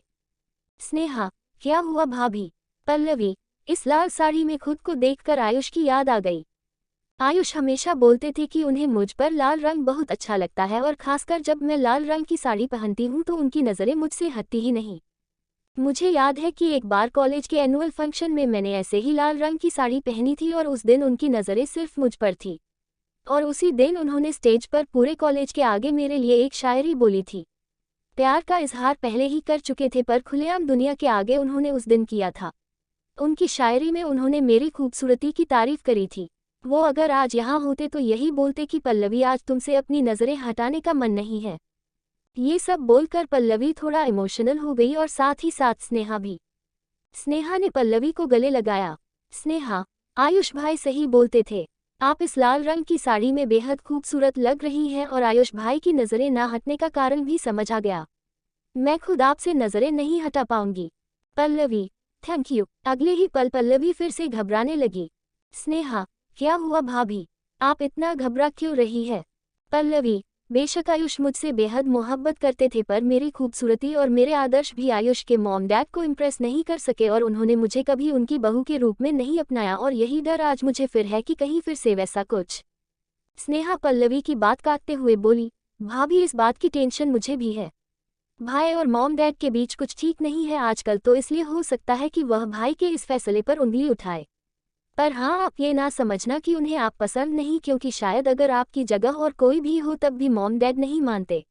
स्नेहा, क्या हुआ भाभी? पल्लवी, इस लाल साड़ी में खुद को देखकर आयुष की याद आ गई। आयुष हमेशा बोलते थे कि उन्हें मुझ पर लाल रंग बहुत अच्छा लगता है और खासकर जब मैं लाल रंग की साड़ी पहनती हूँ तो उनकी नज़रें मुझसे हटती ही नहीं। मुझे याद है कि एक बार कॉलेज के एनुअल फंक्शन में मैंने ऐसे ही लाल रंग की साड़ी पहनी थी और उस दिन उनकी नज़रें सिर्फ मुझ पर थी। और उसी दिन उन्होंने स्टेज पर पूरे कॉलेज के आगे मेरे लिए एक शायरी बोली थी। प्यार का इजहार पहले ही कर चुके थे पर खुलेआम दुनिया के आगे उन्होंने उस दिन किया था। उनकी शायरी में उन्होंने मेरी खूबसूरती की तारीफ करी थी। वो अगर आज यहाँ होते तो यही बोलते कि पल्लवी आज तुमसे अपनी नज़रें हटाने का मन नहीं है। ये सब बोलकर पल्लवी थोड़ा इमोशनल हो गई और साथ ही साथ स्नेहा भी। स्नेहा ने पल्लवी को गले लगाया। स्नेहा, आयुष भाई सही बोलते थे। आप इस लाल रंग की साड़ी में बेहद खूबसूरत लग रही हैं और आयुष भाई की नज़रें ना हटने का कारण भी समझ आ गया। मैं खुद आपसे नज़रें नहीं हटा पाऊंगी। Pallavi, thank you. अगले ही पल पल्लवी फिर से घबराने लगी। स्नेहा, क्या हुआ भाभी? आप इतना घबरा क्यों रही है? पल्लवी, बेशक आयुष मुझसे बेहद मोहब्बत करते थे पर मेरी खूबसूरती और मेरे आदर्श भी आयुष के मॉम डैड को इम्प्रेस नहीं कर सके और उन्होंने मुझे कभी उनकी बहू के रूप में नहीं अपनाया और यही डर आज मुझे फिर है कि कहीं फिर से वैसा कुछ। स्नेहा पल्लवी की बात काटते हुए बोली, भाभी इस बात की टेंशन मुझे भी है। भाई और मॉम डैड के बीच कुछ ठीक नहीं है आजकल तो इसलिए हो सकता है कि वह भाई के इस फैसले पर उंगली उठाए। पर हाँ आप ये ना समझना कि उन्हें आप पसंद नहीं क्योंकि शायद अगर आपकी जगह और कोई भी हो तब भी मॉम डैड नहीं मानते।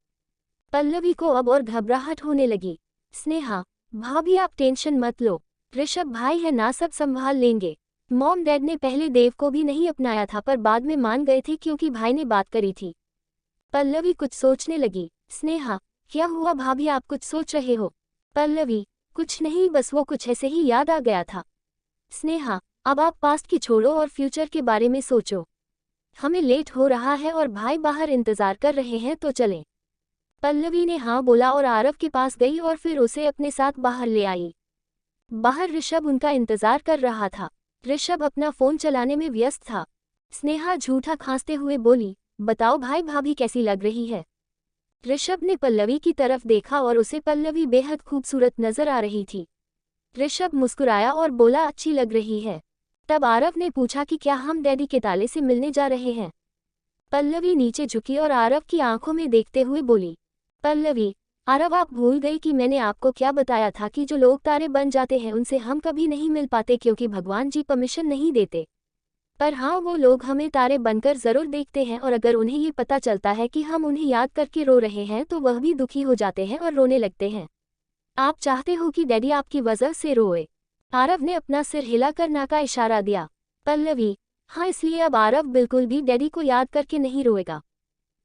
पल्लवी को अब और घबराहट होने लगी। स्नेहा, भाभी आप टेंशन मत लो। ऋषभ भाई है ना सब संभाल लेंगे। मॉम डैड ने पहले देव को भी नहीं अपनाया था पर बाद में मान गए थे क्योंकि भाई ने बात करी थी। पल्लवी कुछ सोचने लगी। स्नेहा, क्या हुआ भाभी आप कुछ सोच रहे हो? पल्लवी, कुछ नहीं बस वो कुछ ऐसे ही याद आ गया था। स्नेहा, अब आप पास्ट की छोड़ो और फ्यूचर के बारे में सोचो। हमें लेट हो रहा है और भाई बाहर इंतजार कर रहे हैं तो चलें। पल्लवी ने हाँ बोला और आरव के पास गई और फिर उसे अपने साथ बाहर ले आई। बाहर ऋषभ उनका इंतजार कर रहा था। ऋषभ अपना फोन चलाने में व्यस्त था। स्नेहा झूठा खांसते हुए बोली, बताओ भाई भाभी कैसी लग रही है? ऋषभ ने पल्लवी की तरफ देखा और उसे पल्लवी बेहद खूबसूरत नजर आ रही थी। ऋषभ मुस्कुराया और बोला अच्छी लग रही है। तब आरव ने पूछा कि क्या हम डैडी के ताले से मिलने जा रहे हैं? पल्लवी नीचे झुकी और आरव की आंखों में देखते हुए बोली, पल्लवी, आरव आप भूल गई कि मैंने आपको क्या बताया था कि जो लोग तारे बन जाते हैं उनसे हम कभी नहीं मिल पाते क्योंकि भगवान जी परमिशन नहीं देते। पर हाँ वो लोग हमें तारे बनकर ज़रूर देखते हैं और अगर उन्हें ये पता चलता है कि हम उन्हें याद करके रो रहे हैं तो वह भी दुखी हो जाते हैं और रोने लगते हैं। आप चाहते हो कि डैडी आपकी वजह से रोए? आरव ने अपना सिर हिलाकर ना का इशारा दिया। पल्लवी, हाँ इसलिए अब आरव बिल्कुल भी डैडी को याद करके नहीं रोएगा।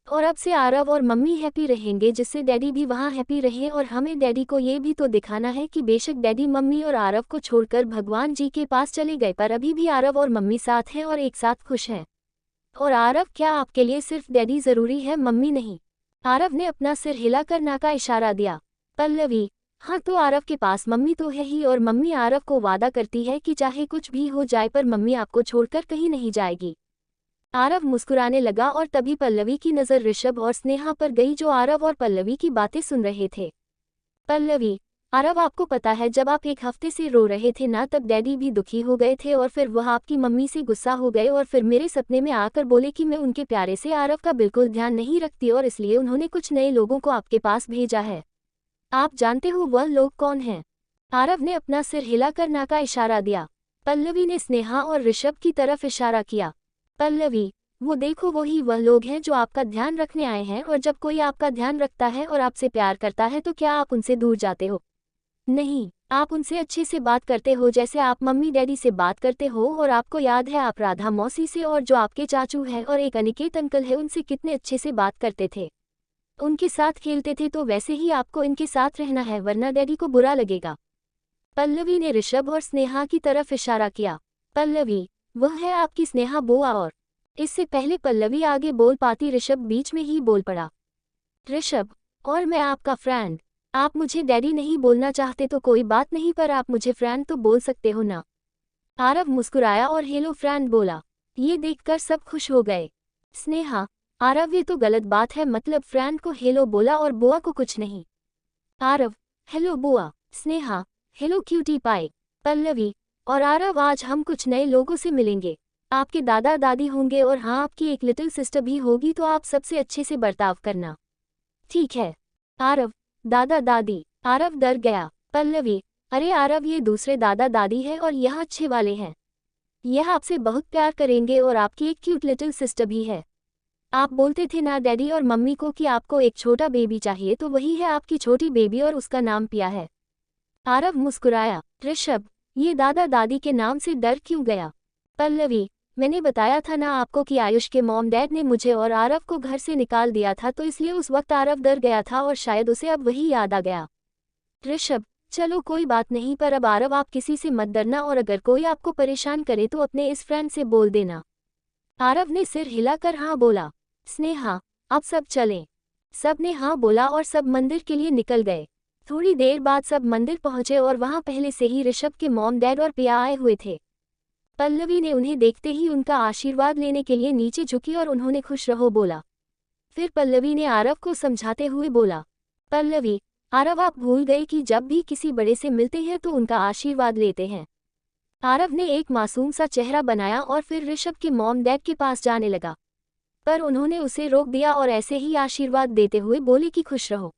और अब से आरव और मम्मी हैप्पी रहेंगे जिससे डैडी भी वहाँ हैप्पी रहे और हमें डैडी को ये भी तो दिखाना है कि बेशक डैडी मम्मी और आरव को छोड़कर भगवान जी के पास चले गए पर अभी भी आरव और मम्मी साथ हैं और एक साथ खुश हैं। और आरव क्या आपके लिए सिर्फ डैडी ज़रूरी है मम्मी नहीं? आरव ने अपना सिर हिलाकर ना का इशारा दिया। पल्लवी, हाँ तो आरव के पास मम्मी तो है ही और मम्मी आरव को वादा करती है कि चाहे कुछ भी हो जाए पर मम्मी आपको छोड़कर कहीं नहीं जाएगी। आरव मुस्कुराने लगा और तभी पल्लवी की नज़र ऋषभ और स्नेहा पर गई जो आरव और पल्लवी की बातें सुन रहे थे। पल्लवी, आरव आपको पता है जब आप एक हफ्ते से रो रहे थे ना तब डैडी भी दुखी हो गए थे और फिर वह आपकी मम्मी से गुस्सा हो गए और फिर मेरे सपने में आकर बोले कि मैं उनके प्यारे से आरव का बिल्कुल ध्यान नहीं रखती और इसलिए उन्होंने कुछ नए लोगों को आपके पास भेजा है। आप जानते हो वह लोग कौन हैं? आरव ने अपना सिर हिलाकर ना का इशारा दिया। पल्लवी ने स्नेहा और ऋषभ की तरफ इशारा किया। पल्लवी, वो देखो वही वह लोग हैं जो आपका ध्यान रखने आए हैं और जब कोई आपका ध्यान रखता है और आपसे प्यार करता है तो क्या आप उनसे दूर जाते हो? नहीं, आप उनसे अच्छे से बात करते हो जैसे आप मम्मी डैडी से बात करते हो और आपको याद है आप राधा मौसी से और जो आपके चाचू हैं और एक अनिकेत अंकल है उनसे कितने अच्छे से बात करते थे। उनके साथ खेलते थे तो वैसे ही आपको इनके साथ रहना है वरना डैडी को बुरा लगेगा। पल्लवी ने ऋषभ और स्नेहा की तरफ इशारा किया। पल्लवी, वह है आपकी स्नेहा बुआ और इससे पहले पल्लवी आगे बोल पाती ऋषभ बीच में ही बोल पड़ा। ऋषभ, और मैं आपका फ्रेंड। आप मुझे डैडी नहीं बोलना चाहते तो कोई बात नहीं पर आप मुझे फ्रेंड तो बोल सकते हो ना? आरव मुस्कुराया और हेलो फ्रेंड बोला। ये देखकर सब खुश हो गए। स्नेहा, आरव ये तो गलत बात है मतलब फ्रेंड को हेलो बोला और बुआ को कुछ नहीं। आरव, हेलो बुआ। Sneha, hello cutie pie. Pallavi, और आरव आज हम कुछ नए लोगों से मिलेंगे। आपके दादा दादी होंगे और हाँ आपकी एक लिटिल सिस्टर भी होगी, तो आप सबसे अच्छे से बर्ताव करना, ठीक है। आरव, दादा दादी। आरव डर गया। पल्लवी, अरे आरव, ये दूसरे दादा दादी है और यह अच्छे वाले हैं। यह आपसे बहुत प्यार करेंगे और आपकी एक क्यूट लिटिल सिस्टर भी है। आप बोलते थे ना डैडी और मम्मी को कि आपको एक छोटा बेबी चाहिए, तो वही है आपकी छोटी बेबी और उसका नाम पिया है। आरव मुस्कुराया। ऋषभ, ये दादा दादी के नाम से डर क्यों गया? पल्लवी, मैंने बताया था ना आपको कि आयुष के मॉम डैड ने मुझे और आरव को घर से निकाल दिया था, तो इसलिए उस वक्त आरव डर गया था और शायद उसे अब वही याद आ गया। ऋषभ, चलो कोई बात नहीं, पर अब आरव आप किसी से मत डरना और अगर कोई आपको परेशान करे तो अपने इस फ्रेंड से बोल देना। आरव ने सिर हिलाकर हाँ बोला। स्नेहा, अब सब चलें। सब ने हाँ बोला और सब मंदिर के लिए निकल गए। थोड़ी देर बाद सब मंदिर पहुंचे और वहां पहले से ही ऋषभ के मॉम डैड और पिया आए हुए थे। पल्लवी ने उन्हें देखते ही उनका आशीर्वाद लेने के लिए नीचे झुकी और उन्होंने खुश रहो बोला। फिर पल्लवी ने आरव को समझाते हुए बोला, पल्लवी, आरव आप भूल गए कि जब भी किसी बड़े से मिलते हैं तो उनका आशीर्वाद लेते हैं। आरव ने एक मासूम सा चेहरा बनाया और फिर ऋषभ के मॉम डैड के पास जाने लगा, पर उन्होंने उसे रोक दिया और ऐसे ही आशीर्वाद देते हुए बोले कि खुश रहो।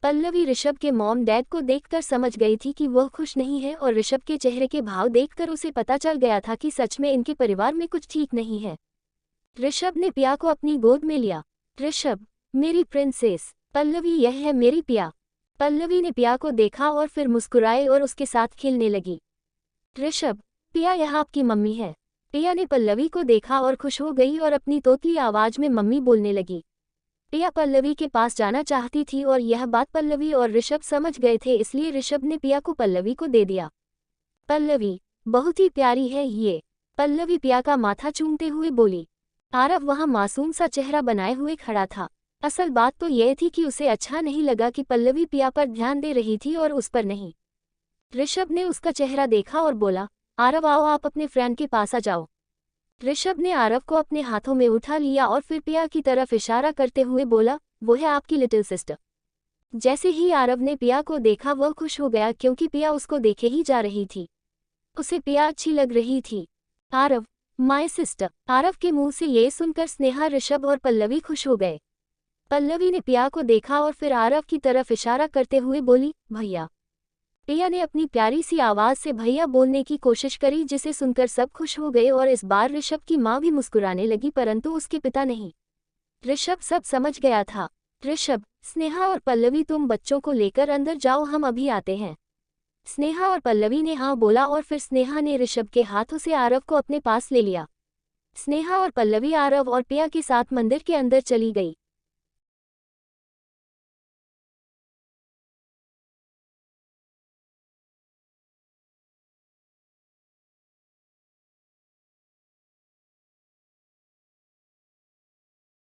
पल्लवी ऋषभ के मॉम डैड को देखकर समझ गई थी कि वह खुश नहीं है और ऋषभ के चेहरे के भाव देखकर उसे पता चल गया था कि सच में इनके परिवार में कुछ ठीक नहीं है। ऋषभ ने पिया को अपनी गोद में लिया। ऋषभ, मेरी प्रिंसेस। पल्लवी, यह है मेरी पिया। पल्लवी ने पिया को देखा और फिर मुस्कुराए और उसके साथ खेलने लगी। ऋषभ, पिया यह आपकी मम्मी है। पिया ने पल्लवी को देखा और खुश हो गई और अपनी तोतली आवाज में मम्मी बोलने लगी। पिया पल्लवी के पास जाना चाहती थी और यह बात पल्लवी और ऋषभ समझ गए थे, इसलिए ऋषभ ने पिया को पल्लवी को दे दिया। पल्लवी, बहुत ही प्यारी है ये। पल्लवी पिया का माथा चूमते हुए बोली। आरव वहां मासूम सा चेहरा बनाए हुए खड़ा था। असल बात तो यह थी कि उसे अच्छा नहीं लगा कि पल्लवी पिया पर ध्यान दे रही थी और उस पर नहीं। ऋषभ ने उसका चेहरा देखा और बोला, आरव आओ, आप अपने फ्रेंड के पास आ जाओ। ऋषभ ने आरव को अपने हाथों में उठा लिया और फिर पिया की तरफ इशारा करते हुए बोला, वो है आपकी लिटिल सिस्टर। जैसे ही आरव ने पिया को देखा वह खुश हो गया क्योंकि पिया उसको देखे ही जा रही थी। उसे पिया अच्छी लग रही थी। Aarav, my sister. आरव के मुंह से ये सुनकर स्नेहा, ऋषभ और पल्लवी खुश हो गए। पल्लवी ने पिया को देखा और फिर आरव की तरफ इशारा करते हुए बोली, भैया। पिया ने अपनी प्यारी सी आवाज से भैया बोलने की कोशिश करी, जिसे सुनकर सब खुश हो गए और इस बार ऋषभ की माँ भी मुस्कुराने लगी, परंतु उसके पिता नहीं। ऋषभ सब समझ गया था। ऋषभ, स्नेहा और पल्लवी तुम बच्चों को लेकर अंदर जाओ, हम अभी आते हैं। स्नेहा और पल्लवी ने हाँ बोला और फिर स्नेहा ने ऋषभ के हाथों से आरव को अपने पास ले लिया। स्नेहा और पल्लवी आरव और पिया के साथ मंदिर के अंदर चली गई।